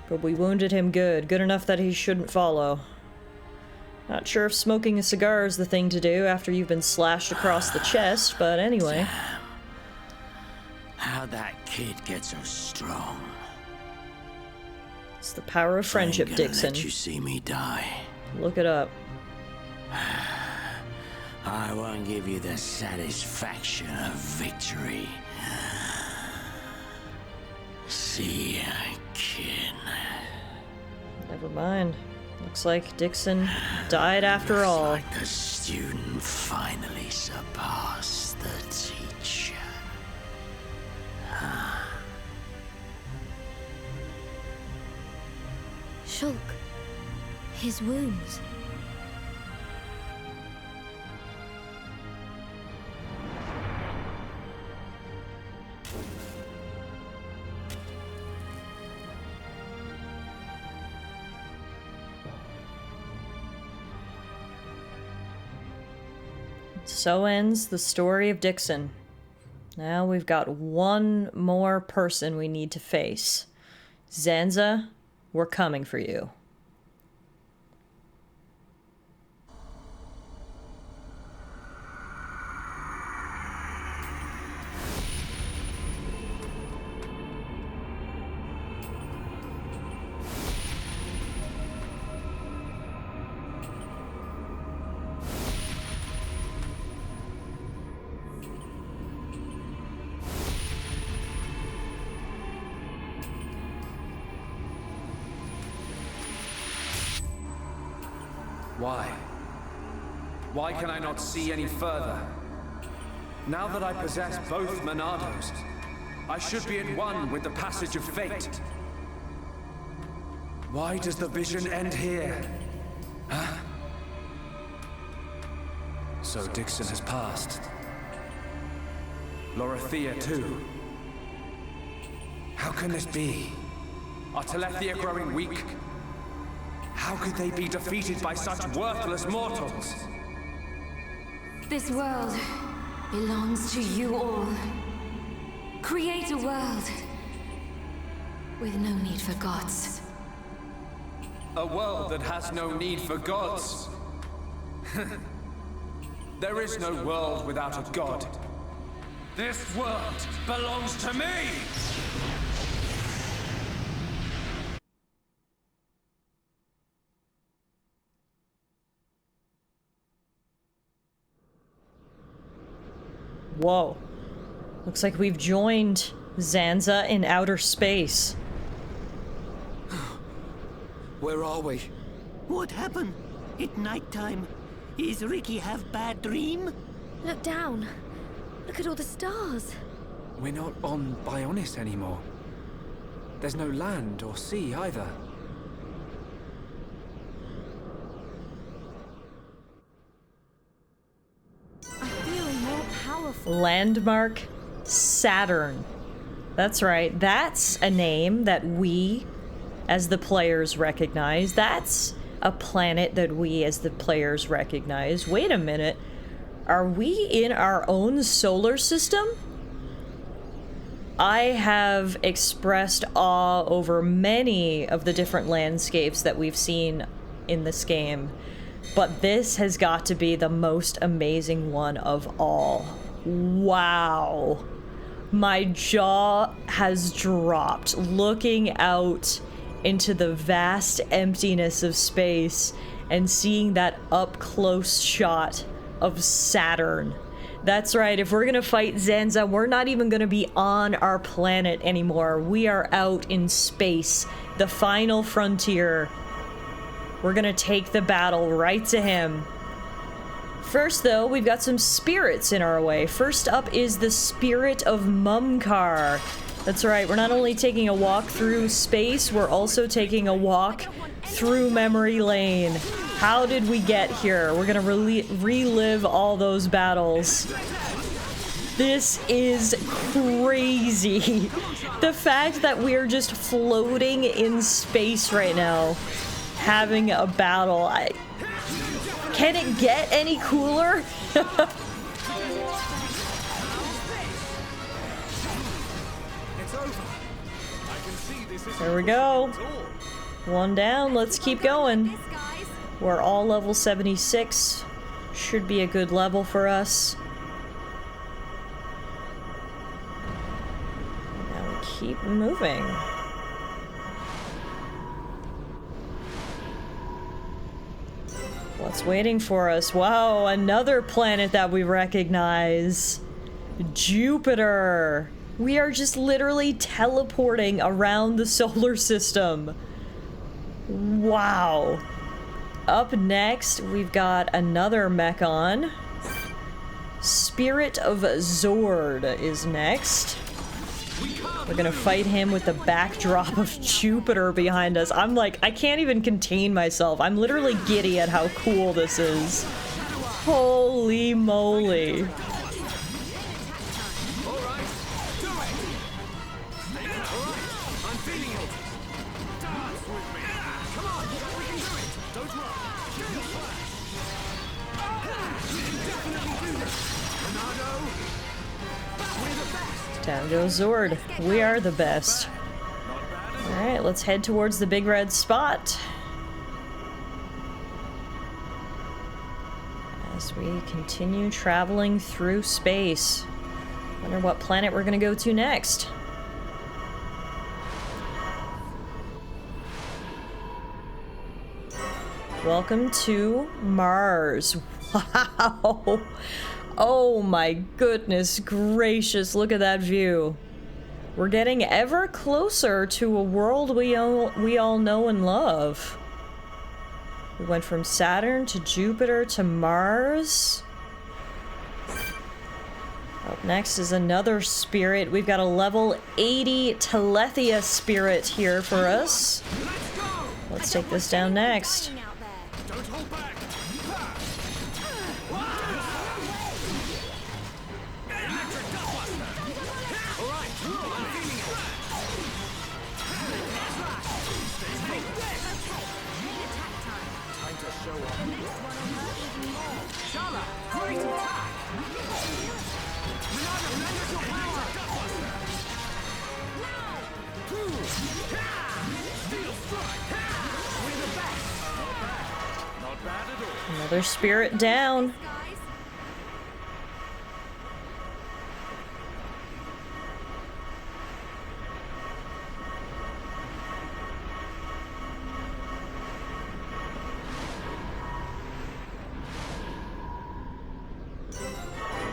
But we wounded him good. Good enough that he shouldn't follow. Not sure if smoking a cigar is the thing to do after you've been slashed across the chest, but anyway. Damn. How'd that kid get so strong? It's the power of friendship, I ain't gonna Dixon. let you see me die. Look it up. I won't give you the satisfaction of victory. See ya, kid. Never mind. Looks like Dixon died after all. Like the student finally surpassed the teacher. Shulk. His wounds. So ends the story of Dixon. Now we've got one more person we need to face. Zanza, we're coming for you. Why? Why can I not see any further? Now that I possess both Monados, I should be at one with the passage of fate. Why does the vision end here? Huh? So Dixon has passed. Lorithia too. How can this be? Are Talethia growing weak? How could they be defeated by such worthless mortals? This world belongs to you all. Create a world with no need for gods. A world that has no need for gods. There is no world without a god. This world belongs to me! Whoa. Looks like we've joined Zanza in outer space. Where are we? What happened? It's nighttime. Is Ricky have bad dream? Look down. Look at all the stars. We're not on Bionis anymore. There's no land or sea either. I feel more powerful. Landmark Saturn. That's right. That's a name that we, as the players, recognize. That's a planet that we, as the players, recognize. Wait a minute. Are we in our own solar system? I have expressed awe over many of the different landscapes that we've seen in this game, but this has got to be the most amazing one of all. Wow. My jaw has dropped looking out into the vast emptiness of space and seeing that up-close shot of Saturn. That's right, if we're gonna fight Zanza, we're not even gonna be on our planet anymore. We are out in space, the final frontier. We're gonna take the battle right to him. First, though, we've got some spirits in our way. First up is the spirit of Mumkar. That's right, we're not only taking a walk through space, we're also taking a walk through memory lane. How did we get here? We're gonna relive all those battles. This is crazy. The fact that we're just floating in space right now, having a battle. Can it get any cooler? There we go. One down, let's keep going. We're all level 76. Should be a good level for us. Now we keep moving. What's waiting for us? Wow, another planet that we recognize. Jupiter. We are just literally teleporting around the solar system. Wow. Up next, we've got another Mechon. Spirit of Zord is next. We're gonna fight him with the backdrop of Jupiter behind us. I'm like, I can't even contain myself. I'm literally giddy at how cool this is. Holy moly. Down goes Zord. We are the best. Alright, let's head towards the big red spot. As we continue traveling through space. Wonder what planet we're gonna go to next. Welcome to Mars. Wow! Oh my goodness gracious, look at that view. We're getting ever closer to a world we all know and love. We went from Saturn to Jupiter to Mars. Up next is another spirit. We've got a level 80 Telethia spirit here for us. Let's take this down next. Another spirit down.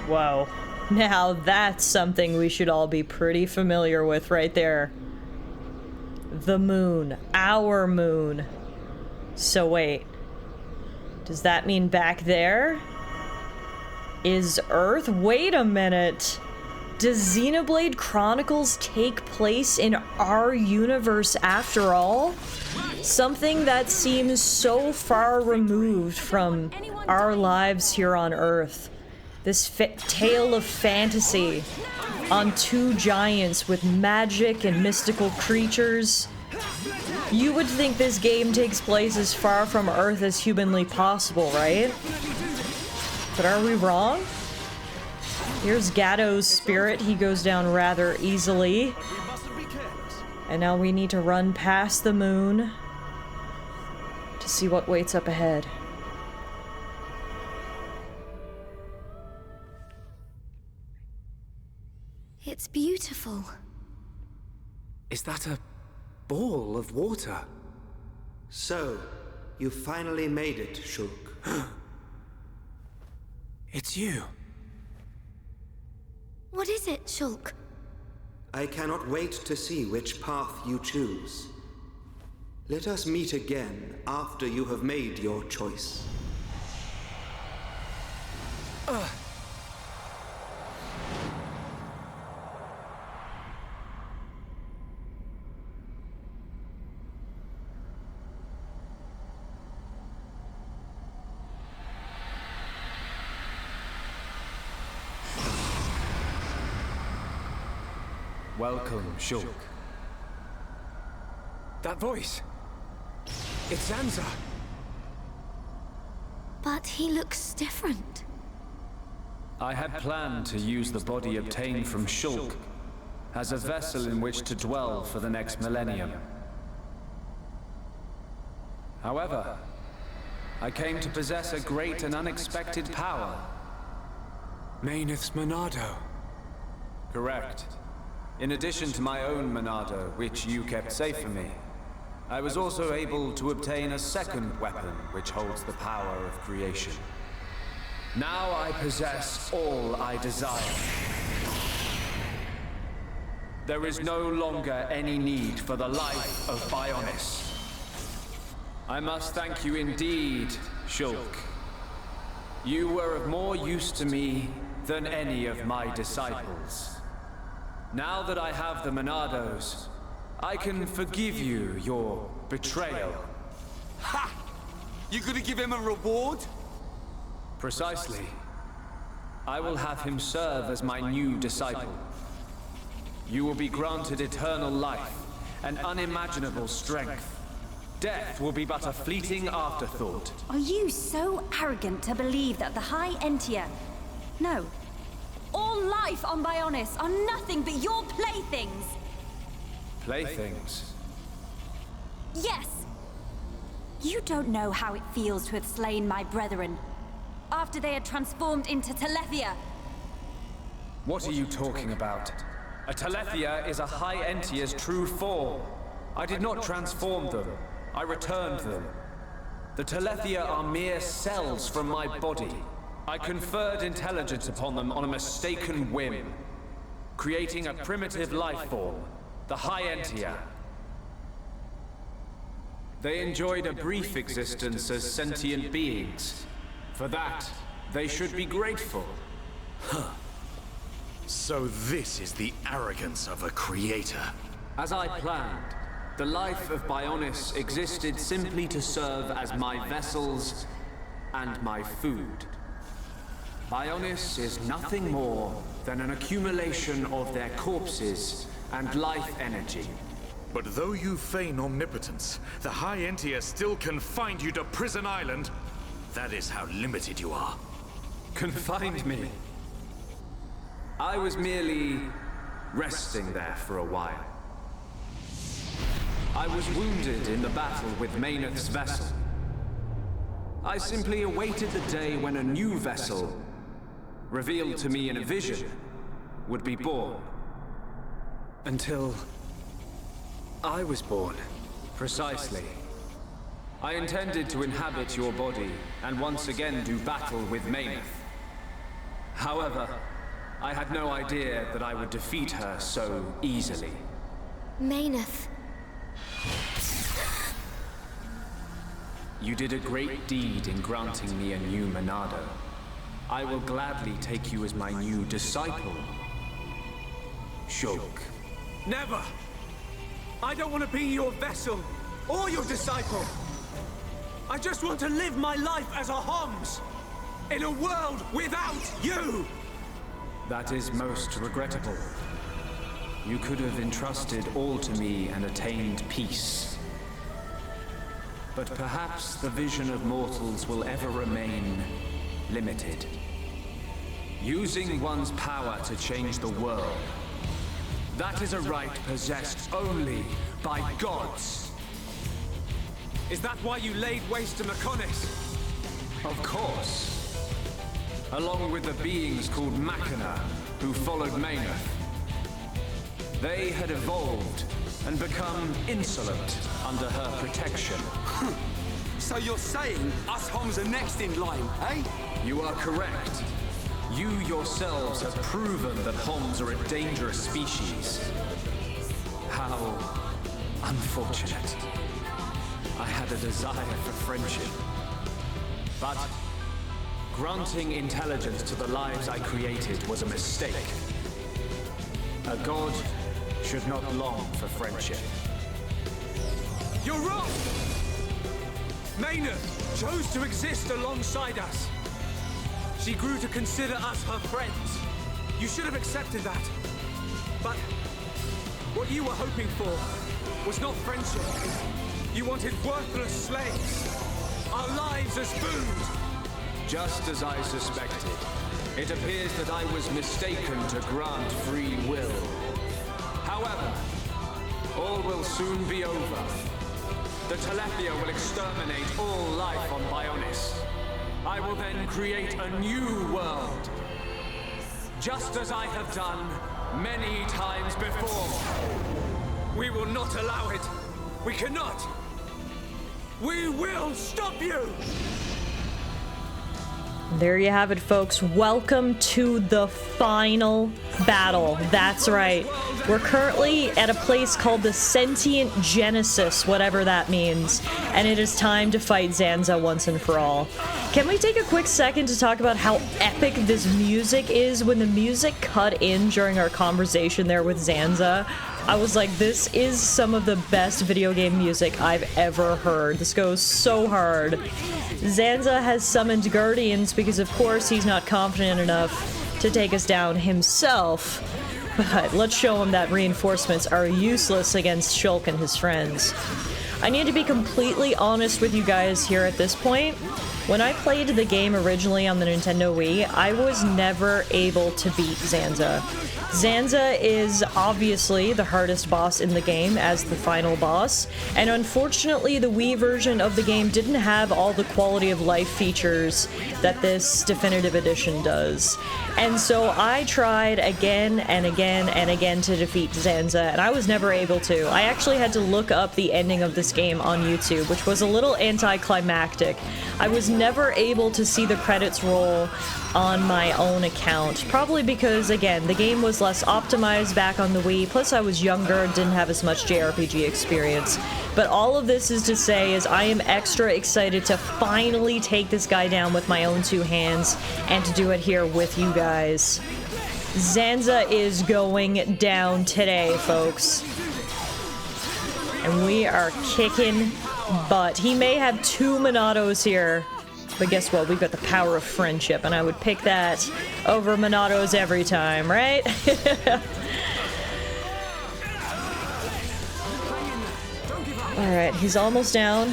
Whoa. Now that's something we should all be pretty familiar with right there. The moon. Our moon. So wait. Does that mean back there is Earth? Wait a minute. Does Xenoblade Chronicles take place in our universe after all? Something that seems so far removed from our lives here on Earth. This tale of fantasy on two giants with magic and mystical creatures. You would think this game takes place as far from Earth as humanly possible, right? But are we wrong? Here's Gatto's spirit. He goes down rather easily. And now we need to run past the moon to see what waits up ahead. It's beautiful. Is that a ball of water? So, you finally made it, Shulk. It's you. What is it, Shulk? I cannot wait to see which path you choose. Let us meet again after you have made your choice. Welcome, Shulk. That voice. It's Zanza. But he looks different. I had planned to use the body obtained from Shulk as a vessel in which to dwell for the next millennium. However, I came to possess a great and unexpected power. Maineth's Monado. Correct. In addition to my own Monado, which you kept safe for me, I was also able to obtain a second weapon which holds the power of creation. Now I possess all I desire. There is no longer any need for the life of Bionis. I must thank you indeed, Shulk. You were of more use to me than any of my disciples. Now that I have the Monados, I can forgive you your betrayal. Ha! You gonna give him a reward? Precisely. I will have him serve as my new disciple. You will be granted eternal life and unimaginable strength. Death will be but a fleeting afterthought. Are you so arrogant to believe that the High Entia... No. All life on Bionis are nothing but your playthings? Playthings? Yes! You don't know how it feels to have slain my brethren, after they had transformed into Telethia. What are you talking about? A Telethia is a High Entia's true form. I did not transform them. I returned them. The Telethia are mere cells from my body. I conferred intelligence upon them on a mistaken whim, creating a primitive life form, the High Entia. They enjoyed a brief existence as sentient beings. For that, they should be grateful. Huh. So this is the arrogance of a creator. As I planned, the life of Bionis existed simply to serve as my vessels and my food. Bionis is nothing more than an accumulation of their corpses and life energy. But though you feign omnipotence, the High Entia still confined you to Prison Island. That is how limited you are. Confined me? I was merely resting there for a while. I was wounded in the battle with Monolith's vessel. I simply awaited the day when a new vessel, revealed to me in a vision, would be born. Until... I was born. Precisely. I intended to inhabit your body and once again do battle with Monolith. However, I had no idea that I would defeat her so easily. Monolith. You did a great deed in granting me a new Monado. I will gladly take you as my new disciple, Shulk. Never! I don't want to be your vessel, or your disciple! I just want to live my life as a Homs, in a world without you! That is most regrettable. You could have entrusted all to me and attained peace. But perhaps the vision of mortals will ever remain limited. Using one's power to change the world. That is a right possessed only by gods. Is that why you laid waste to Mechonis? Of course. Along with the beings called Machina, who followed Monolith. They had evolved and become insolent under her protection. So you're saying us Homs are next in line, eh? You are correct. You yourselves have proven that Homs are a dangerous species. How unfortunate. I had a desire for friendship. But granting intelligence to the lives I created was a mistake. A god should not long for friendship. You're wrong! Monolith chose to exist alongside us. She grew to consider us her friends. You should have accepted that. But what you were hoping for was not friendship. You wanted worthless slaves. Our lives as food. Just as I suspected, it appears that I was mistaken to grant free will. However, all will soon be over. The Telethia will exterminate all life on Bionis. I will then create a new world. Just as I have done many times before. We will not allow it. We cannot. We will stop you! There you have it, folks. Welcome to the final battle. That's right. We're currently at a place called the Sentient Genesis, whatever that means, and it is time to fight Zanza once and for all. Can we take a quick second to talk about how epic this music is? When the music cut in during our conversation there with Zanza, I was like, this is some of the best video game music I've ever heard. This goes so hard. Zanza has summoned guardians because, of course, he's not confident enough to take us down himself. But let's show him that reinforcements are useless against Shulk and his friends. I need to be completely honest with you guys here at this point. When I played the game originally on the Nintendo Wii, I was never able to beat Zanza. Zanza is obviously the hardest boss in the game as the final boss, and unfortunately the Wii version of the game didn't have all the quality of life features that this definitive edition does. And so I tried again and again and again to defeat Zanza, and I was never able to. I actually had to look up the ending of this game on YouTube, which was a little anticlimactic. I was never able to see the credits roll on my own account, probably because, again, the game was less optimized back on the Wii, plus I was younger and didn't have as much JRPG experience. But all of this is to say is I am extra excited to finally take this guy down with my own two hands and to do it here with you guys. Zanza is going down today, folks. And we are kicking butt. He may have two Monados here, but guess what? We've got the power of friendship, and I would pick that over Monados every time, right? Alright, he's almost down.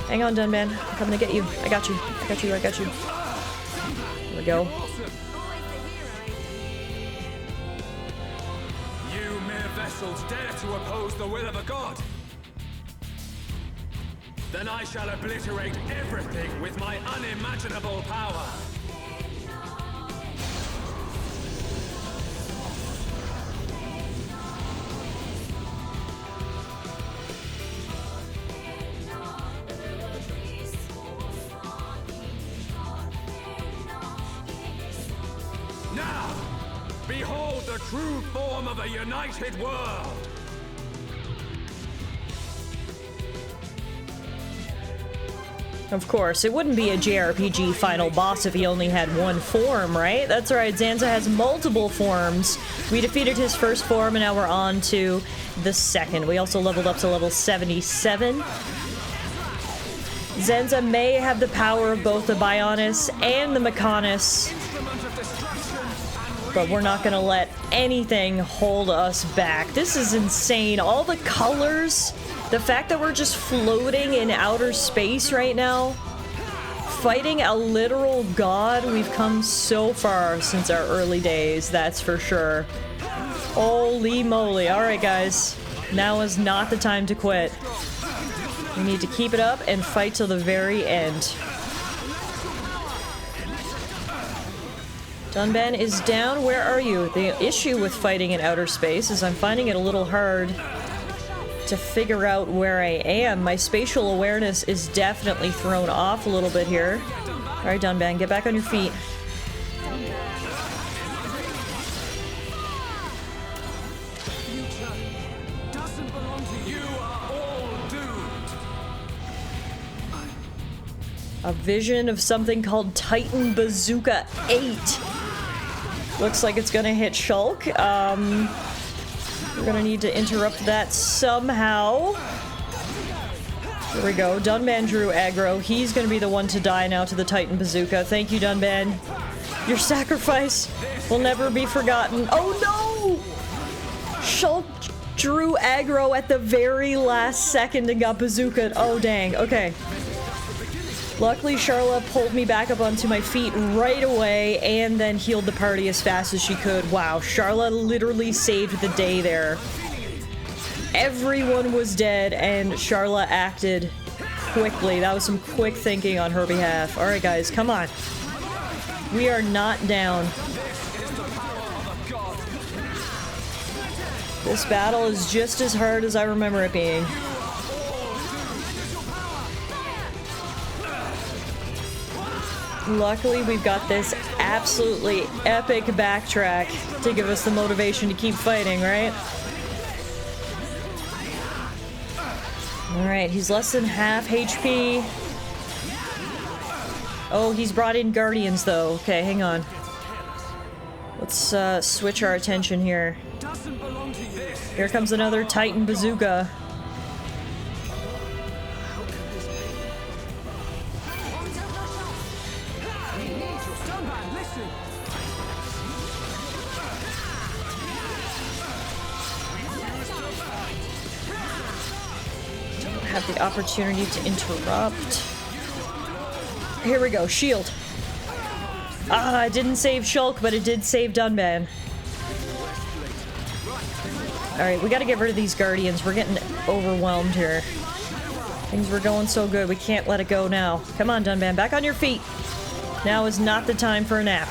Hang on, Dunban. I'm coming to get you. I got you. I got you. I got you. There we go. You mere vessels dare to oppose the will of a god? Then I shall obliterate everything with my unimaginable power. Now, behold the true form of a united world. Of course, it wouldn't be a JRPG final boss if he only had one form, right? That's right, Zanza has multiple forms. We defeated his first form, and now we're on to the second. We also leveled up to level 77. Zanza may have the power of both the Bionis and the Mechonis, but we're not gonna let anything hold us back. This is insane. All the colors, the fact that we're just floating in outer space right now, fighting a literal god. We've come so far since our early days, that's for sure. Holy moly. Alright guys, now is not the time to quit. We need to keep it up and fight till the very end. Dunban is down. Where are you? The issue with fighting in outer space is I'm finding it a little hard to figure out where I am. My spatial awareness is definitely thrown off a little bit here. Alright, Dunban, get back on your feet. A vision of something called Titan Bazooka 8. Looks like it's gonna hit Shulk. We're gonna need to interrupt that somehow. Here we go. Dunban drew aggro. He's gonna be the one to die now to the Titan Bazooka. Thank you, Dunban. Your sacrifice will never be forgotten. Oh no! Shulk drew aggro at the very last second and got bazookaed. Oh dang, okay. Luckily, Charla pulled me back up onto my feet right away and then healed the party as fast as she could. Wow, Charla literally saved the day there. Everyone was dead and Charla acted quickly. That was some quick thinking on her behalf. Alright guys, come on. We are not down. This battle is just as hard as I remember it being. Luckily, we've got this absolutely epic backtrack to give us the motivation to keep fighting, right? Alright, he's less than half HP. Oh, he's brought in guardians, though. Okay, hang on. Let's switch our attention here. Here comes another Titan bazooka. Have the opportunity to interrupt. Here we go, shield. Ah, it didn't save Shulk, but it did save Dunban. Alright, we gotta get rid of these guardians. We're getting overwhelmed here. Things were going so good, we can't let it go now. Come on, Dunban, back on your feet. Now is not the time for a nap.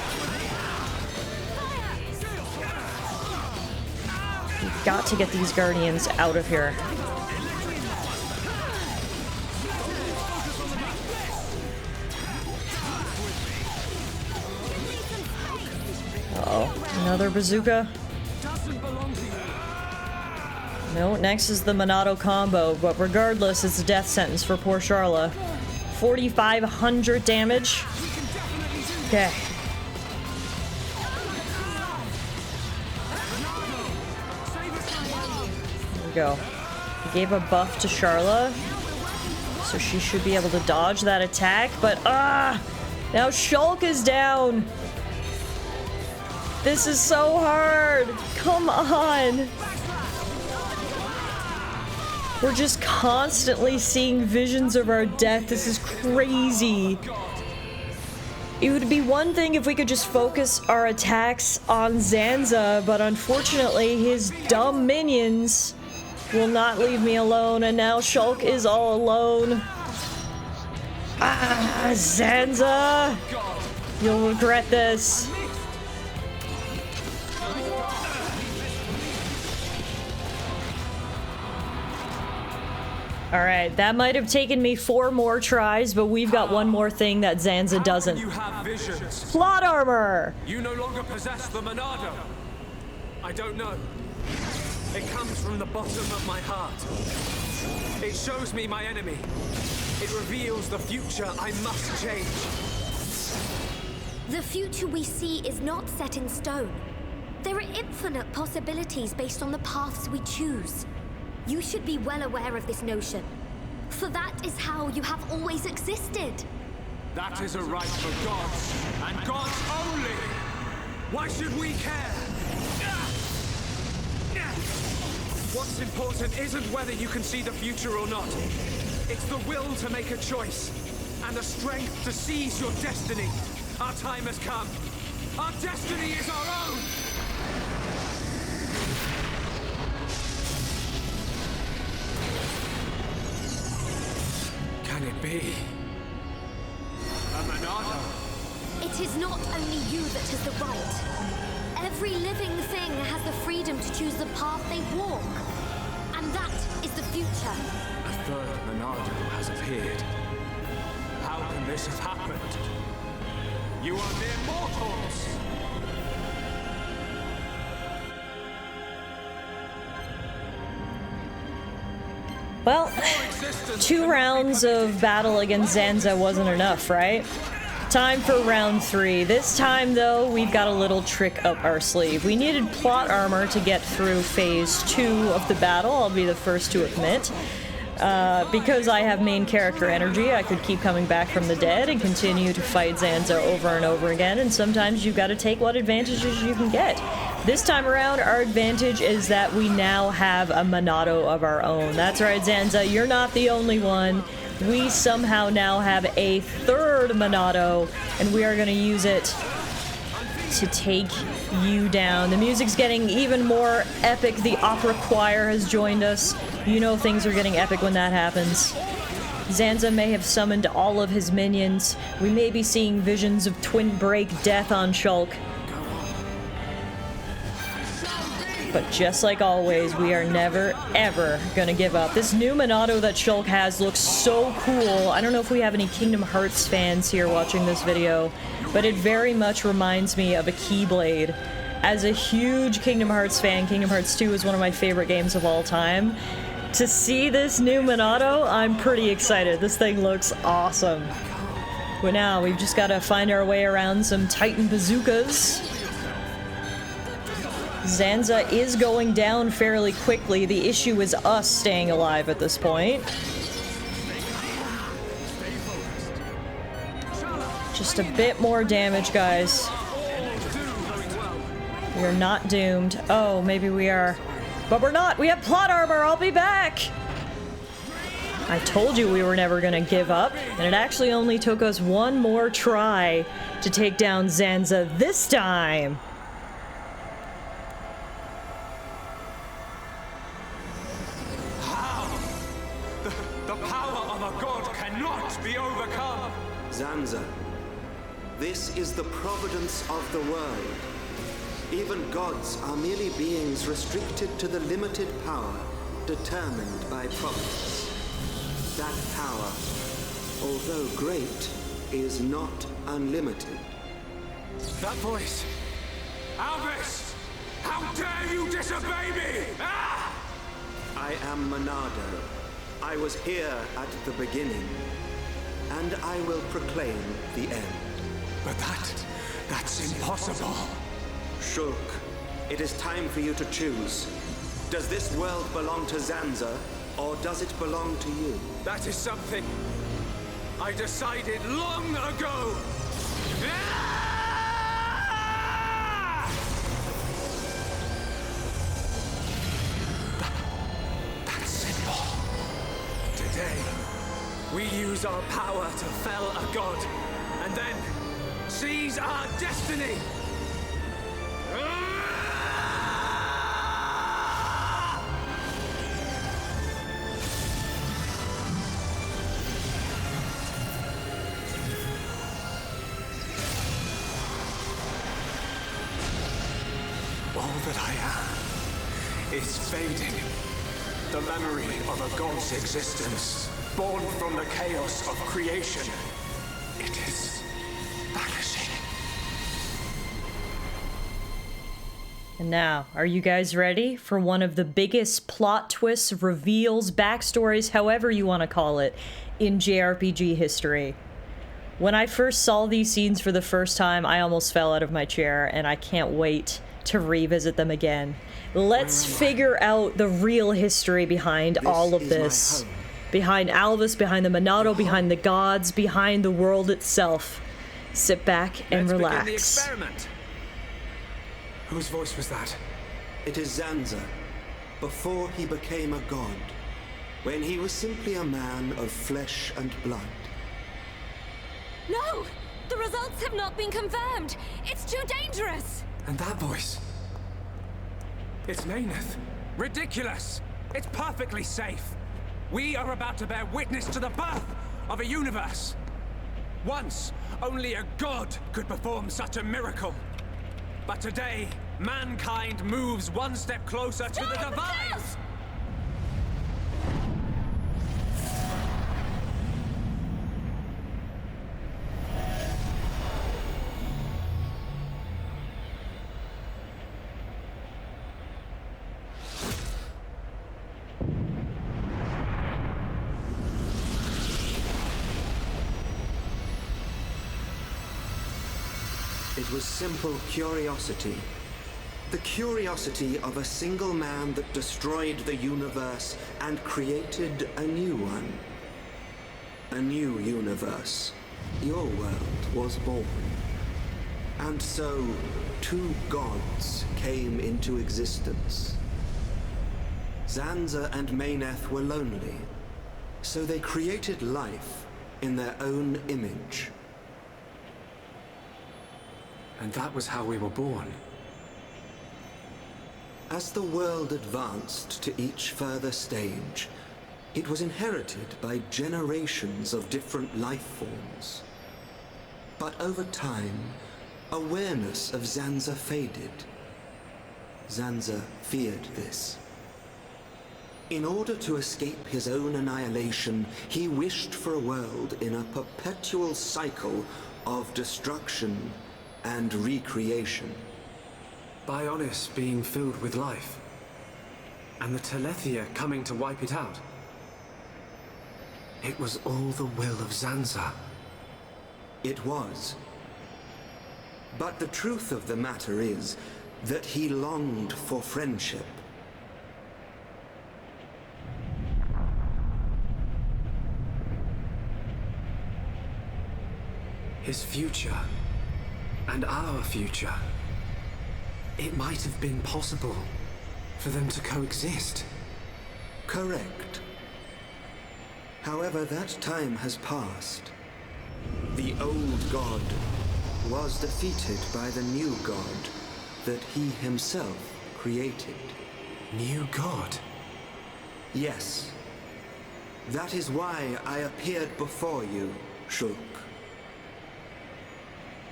We've got to get these guardians out of here. Uh-oh, another bazooka? No, next is the Monado combo, but regardless, it's a death sentence for poor Charla. 4,500 damage. Okay. There we go. He gave a buff to Charla, so she should be able to dodge that attack, but now Shulk is down. This is so hard. Come on. We're just constantly seeing visions of our death. This is crazy. It would be one thing if we could just focus our attacks on Zanza, but unfortunately his dumb minions will not leave me alone, and now Shulk is all alone. Zanza! You'll regret this. Alright, that might have taken me 4 more tries, but we've got one more thing that Zanza doesn't. You have visions. Plot armor! You no longer possess the Monado. I don't know. It comes from the bottom of my heart. It shows me my enemy. It reveals the future I must change. The future we see is not set in stone. There are infinite possibilities based on the paths we choose. You should be well aware of this notion, for that is how you have always existed. That is a right for gods, and gods only! Why should we care? What's important isn't whether you can see the future or not. It's the will to make a choice, and the strength to seize your destiny. Our time has come. Our destiny is our own! Can it be? A Monado? It is not only you that has the right. Every living thing has the freedom to choose the path they walk. And that is the future. A third Monado has appeared. How can this have happened? You are mere mortals! Well, 2 rounds of battle against Zanza wasn't enough, right? Time for round 3. This time, though, we've got a little trick up our sleeve. We needed plot armor to get through phase 2 of the battle, I'll be the first to admit. Because I have main character energy, I could keep coming back from the dead and continue to fight Zanza over and over again, and sometimes you've got to take what advantages you can get. This time around, our advantage is that we now have a Monado of our own. That's right, Zanza, you're not the only one. We somehow now have a 3rd Monado, and we are going to use it to take you down. The music's getting even more epic. The opera choir has joined us. You know things are getting epic when that happens. Zanza may have summoned all of his minions. We may be seeing visions of twin break death on Shulk. But just like always, we are never, ever gonna give up. This new Monado that Shulk has looks so cool. I don't know if we have any Kingdom Hearts fans here watching this video, but it very much reminds me of a Keyblade. As a huge Kingdom Hearts fan, Kingdom Hearts 2 is one of my favorite games of all time. To see this new Monado, I'm pretty excited. This thing looks awesome. But now, we've just gotta find our way around some Titan bazookas. Zanza is going down fairly quickly. The issue is us staying alive at this point. Just a bit more damage, guys. We are not doomed. Oh, maybe we are. But we're not! We have plot armor! I'll be back! I told you we were never gonna give up, and it actually only took us one more try to take down Zanza this time! Zanza, this is the providence of the world. Even gods are merely beings restricted to the limited power determined by providence. That power, although great, is not unlimited. That voice! Alvis! How dare you disobey me! Ah! I am Monado. I was here at the beginning. And I will proclaim the end. But that's impossible. Shulk, it is time for you to choose. Does this world belong to Zanza, or does it belong to you? That is something I decided long ago. That's simple. Today, we use our power to fell a god, and then seize our destiny! All that I am is fading. The memory of a god's existence. Born from the chaos of creation, it is vanishing. And now, are you guys ready for one of the biggest plot twists, reveals, backstories, however you want to call it, in JRPG history? When I first saw these scenes for the first time, I almost fell out of my chair, and I can't wait to revisit them again. Let's figure out the real history behind all of this. Behind Alvis, behind the Monado, behind the gods, behind the world itself. Sit back and relax. Begin the experiment. Whose voice was that? It is Zanza, before he became a god, when he was simply a man of flesh and blood. No! The results have not been confirmed! It's too dangerous! And that voice? It's Mayneth. Ridiculous! It's perfectly safe. We are about to bear witness to the birth of a universe. Once, only a god could perform such a miracle. But today, mankind moves one step closer to the divine! It was simple curiosity. The curiosity of a single man that destroyed the universe and created a new one. A new universe. Your world was born. And so, two gods came into existence. Zanza and Mayneth were lonely, so they created life in their own image. And that was how we were born. As the world advanced to each further stage, it was inherited by generations of different life forms. But over time, awareness of Zanza faded. Zanza feared this. In order to escape his own annihilation, he wished for a world in a perpetual cycle of destruction and recreation. Bionis being filled with life, and the Telethia coming to wipe it out. It was all the will of Zanza. It was. But the truth of the matter is that he longed for friendship. His future, and our future. It might have been possible for them to coexist. Correct. However, that time has passed. The old god was defeated by the new god that he himself created. New god? Yes. That is why I appeared before you, Shulk.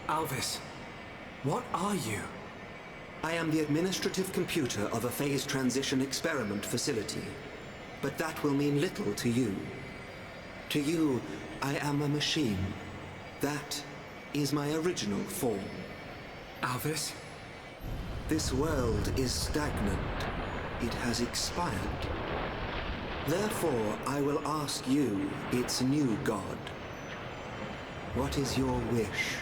Alvis, what are you? I am the administrative computer of a phase transition experiment facility. But that will mean little to you. To you, I am a machine. That is my original form. Alvis? This world is stagnant. It has expired. Therefore, I will ask you, its new god. What is your wish?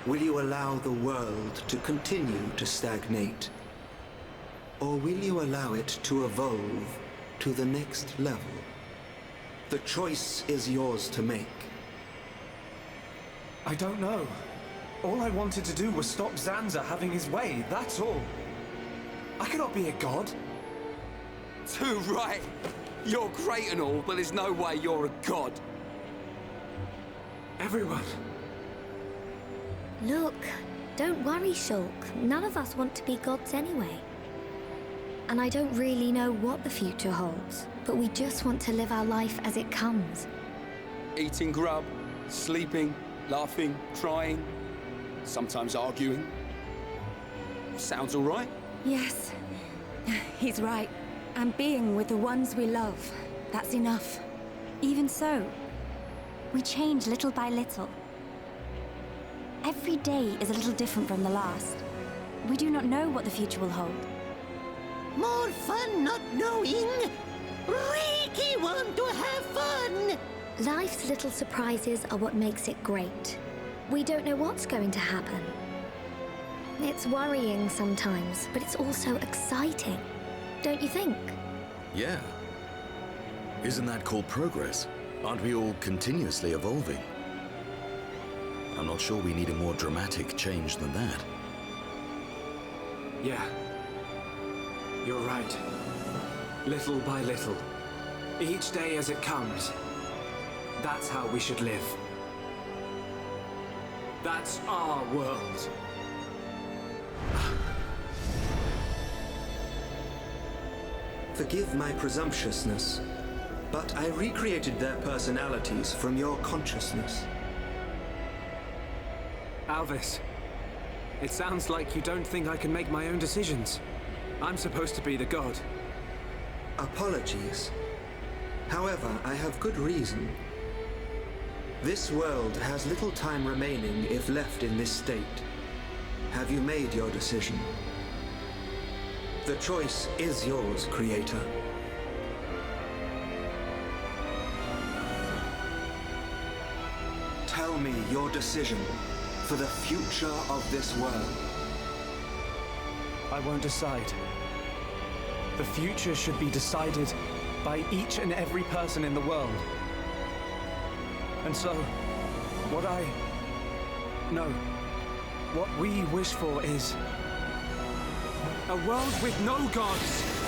Will you allow the world to continue to stagnate? Or will you allow it to evolve to the next level? The choice is yours to make. I don't know. All I wanted to do was stop Zanza having his way, that's all. I cannot be a god. Too right. You're great and all, but there's no way you're a god. Everyone. Look, don't worry, Shulk. None of us want to be gods anyway. And I don't really know what the future holds, but we just want to live our life as it comes. Eating grub, sleeping, laughing, crying, sometimes arguing. Sounds all right? Yes, he's right. And being with the ones we love, that's enough. Even so, we change little by little. Every day is a little different from the last. We do not know what the future will hold. More fun not knowing. Ricky want to have fun. Life's little surprises are what makes it great. We don't know what's going to happen. It's worrying sometimes, but it's also exciting. Don't you think? Yeah. Isn't that called progress? Aren't we all continuously evolving? I'm not sure we need a more dramatic change than that. Yeah. You're right. Little by little. Each day as it comes. That's how we should live. That's our world. Forgive my presumptuousness, but I recreated their personalities from your consciousness. Alvis, it sounds like you don't think I can make my own decisions. I'm supposed to be the god. Apologies. However, I have good reason. This world has little time remaining if left in this state. Have you made your decision? The choice is yours, Creator. Tell me your decision for the future of this world. I won't decide. The future should be decided by each and every person in the world. And so, what we wish for is a world with no gods.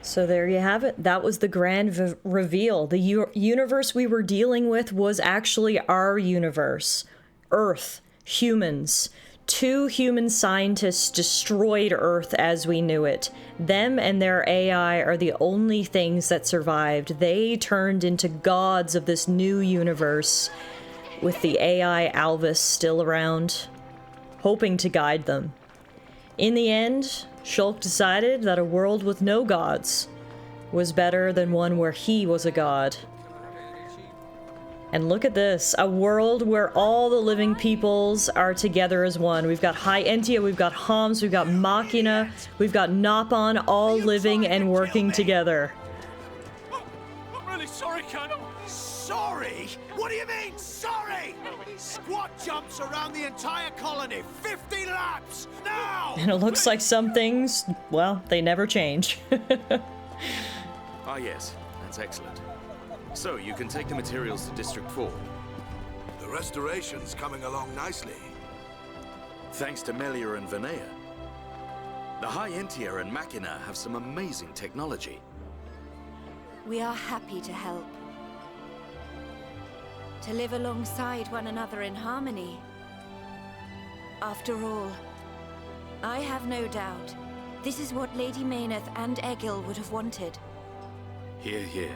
So there you have it. That was the grand reveal. The universe we were dealing with was actually our universe. Earth. Humans. 2 human scientists destroyed Earth as we knew it. Them and their AI are the only things that survived. They turned into gods of this new universe, with the AI Alvis still around, hoping to guide them. In the end, Shulk decided that a world with no gods was better than one where he was a god. And look at this, a world where all the living peoples are together as one. We've got High Entia, we've got Homs, we've got Machina, we've got Nopon, all living and working together. I'm really sorry, Colonel. Sorry? What do you mean, sorry? Squat jumps around the entire colony, 50 laps, now! And it looks like some things, well, they never change. Ah yes, that's excellent. So, you can take the materials to District 4. The restoration's coming along nicely. Thanks to Melia and Vinea. The High Entia and Machina have some amazing technology. We are happy to help. To live alongside one another in harmony. After all, I have no doubt this is what Lady Mayneth and Egil would have wanted. Hear, hear.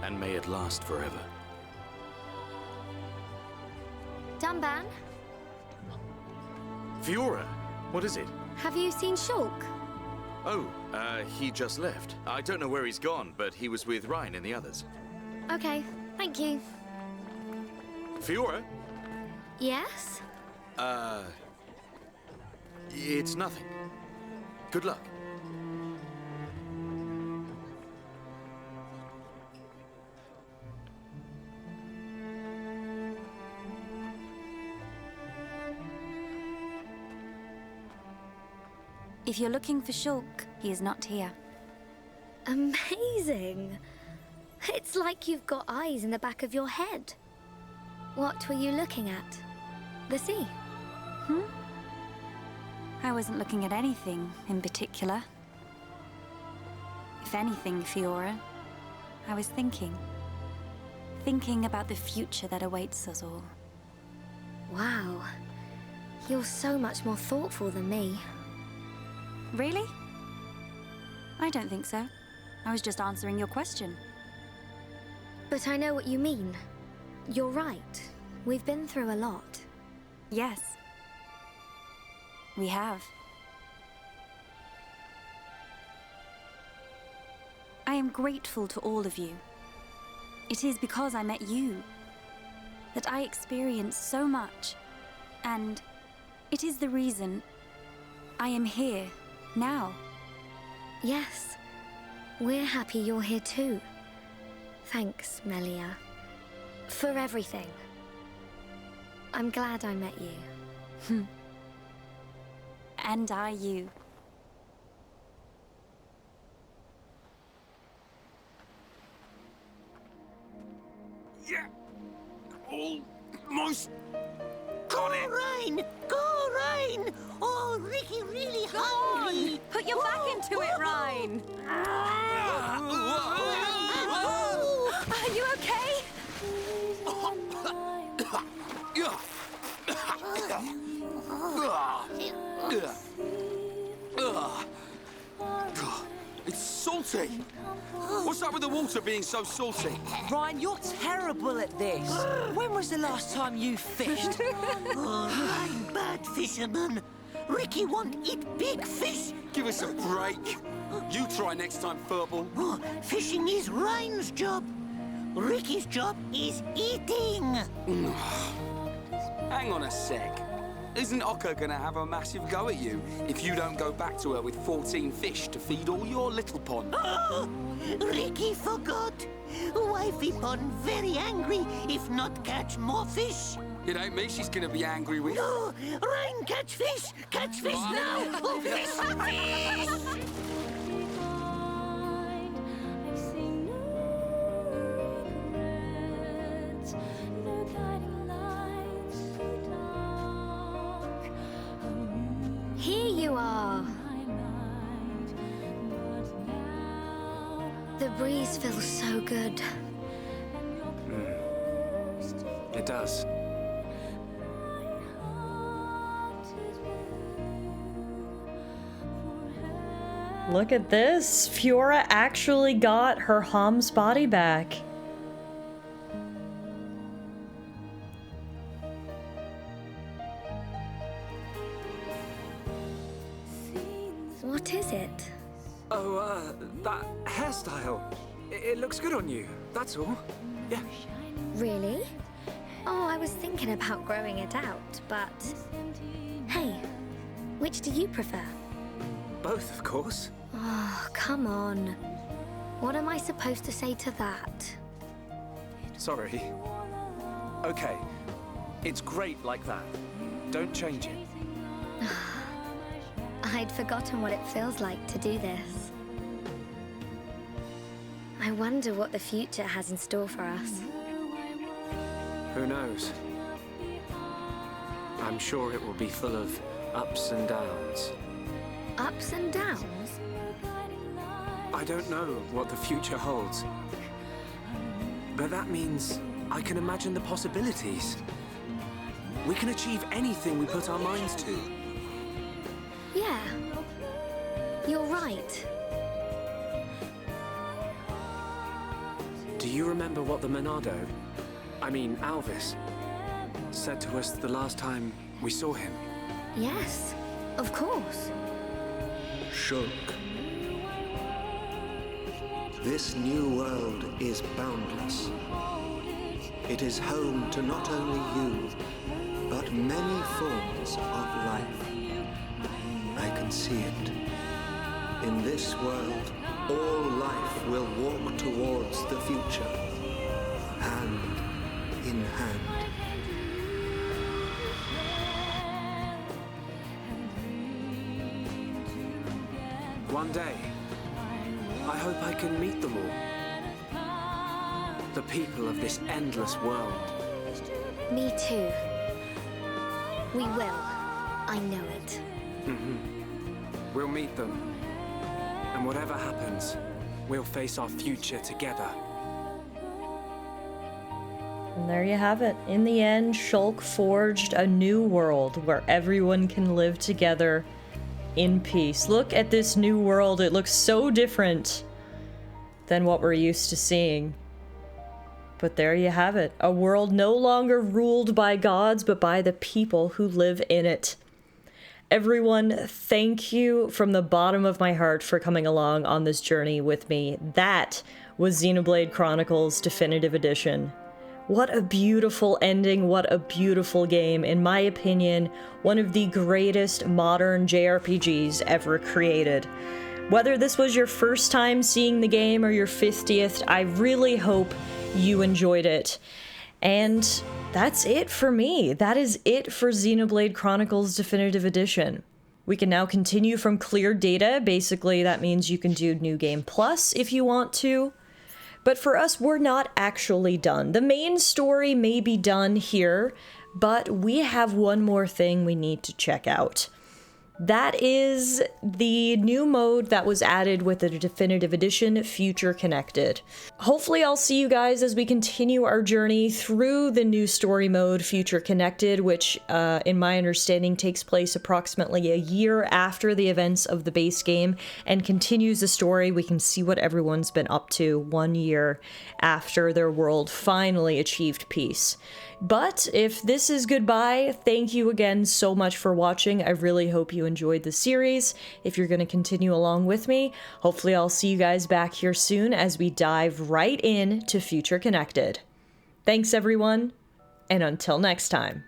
And may it last forever. Dunban, Fiora, what is it? have you seen Shulk? Oh, he just left. I don't know where he's gone, but he was with Ryan and the others. Okay, thank you. Fiora? Yes? It's nothing. Good luck. If you're looking for Shulk, he is not here. Amazing. It's like you've got eyes in the back of your head. What were you looking at? The sea? I wasn't looking at anything in particular. If anything, Fiora, I was thinking. Thinking about the future that awaits us all. Wow. You're so much more thoughtful than me. Really? I don't think so. I was just answering your question. But I know what you mean. You're right. We've been through a lot. Yes. We have. I am grateful to all of you. It is because I met you that I experienced so much, and it is the reason I am here now. Yes. We're happy you're here too. Thanks, Melia. For everything. I'm glad I met you. And I you. Yeah. Almost got it. Ryan! Go, Ryan! Oh, Ricky really hungry. Put your back into it, Ryan. Are you okay? It's salty. What's up with the water being so salty? Ryan, you're terrible at this. When was the last time you fished? Oh, Ryan, bad fisherman. Ricky won't eat big fish. Give us a break. You try next time, Furball. Oh, fishing is Ryan's job. Ricky's job is eating. Hang on a sec. Isn't Oka gonna have a massive go at you if you don't go back to her with 14 fish to feed all your little pond? Oh, Ricky forgot. Wifey pond very angry if not catch more fish. It ain't me she's gonna be angry with. No, Ryan, catch fish! Catch fish now! Oh, fish! Fish! Here you are. breeze feels so good. It does. Look at this. Fiora actually got her Hom's body back. What is it? Oh, that hairstyle. It looks good on you, that's all. Yeah. Really? Oh, I was thinking about growing it out, but... Hey, which do you prefer? Both, of course. Oh, come on. What am I supposed to say to that? Sorry. Okay, it's great like that. Don't change it. I'd forgotten what it feels like to do this. I wonder what the future has in store for us. Who knows? I'm sure it will be full of ups and downs. Ups and downs? I don't know what the future holds. But that means I can imagine the possibilities. We can achieve anything we put our minds to. Yeah. You're right. Do you remember what the Monado, Alvis, said to us the last time we saw him? Yes, of course. Shulk. This new world is boundless. It is home to not only you, but many forms of life. I can see it. In this world, all life will walk towards the future, hand in hand. One day, I hope I can meet them all. The people of this endless world. Me too. We will. I know it. We'll meet them. And whatever happens, we'll face our future together. And there you have it. In the end, Shulk forged a new world where everyone can live together in peace. Look at this new world. It looks so different than what we're used to seeing. But there you have it. A world no longer ruled by gods, but by the people who live in it. Everyone, thank you from the bottom of my heart for coming along on this journey with me. That was Xenoblade Chronicles Definitive Edition. What a beautiful ending, what a beautiful game. In my opinion, one of the greatest modern JRPGs ever created. Whether this was your first time seeing the game or your 50th, I really hope you enjoyed it. And that's it for me. That is it for Xenoblade Chronicles Definitive Edition. We can now continue from cleared data. Basically, that means you can do New Game Plus if you want to. But for us, we're not actually done. The main story may be done here, but we have one more thing we need to check out. That is the new mode that was added with the Definitive Edition, Future Connected. Hopefully I'll see you guys as we continue our journey through the new story mode, Future Connected, which, in my understanding, takes place approximately a year after the events of the base game and continues the story. We can see what everyone's been up to 1 year after their world finally achieved peace. But if this is goodbye, thank you again so much for watching. I really hope you enjoyed the series. If you're going to continue along with me, hopefully I'll see you guys back here soon as we dive right in to Future Connected. Thanks everyone, and until next time.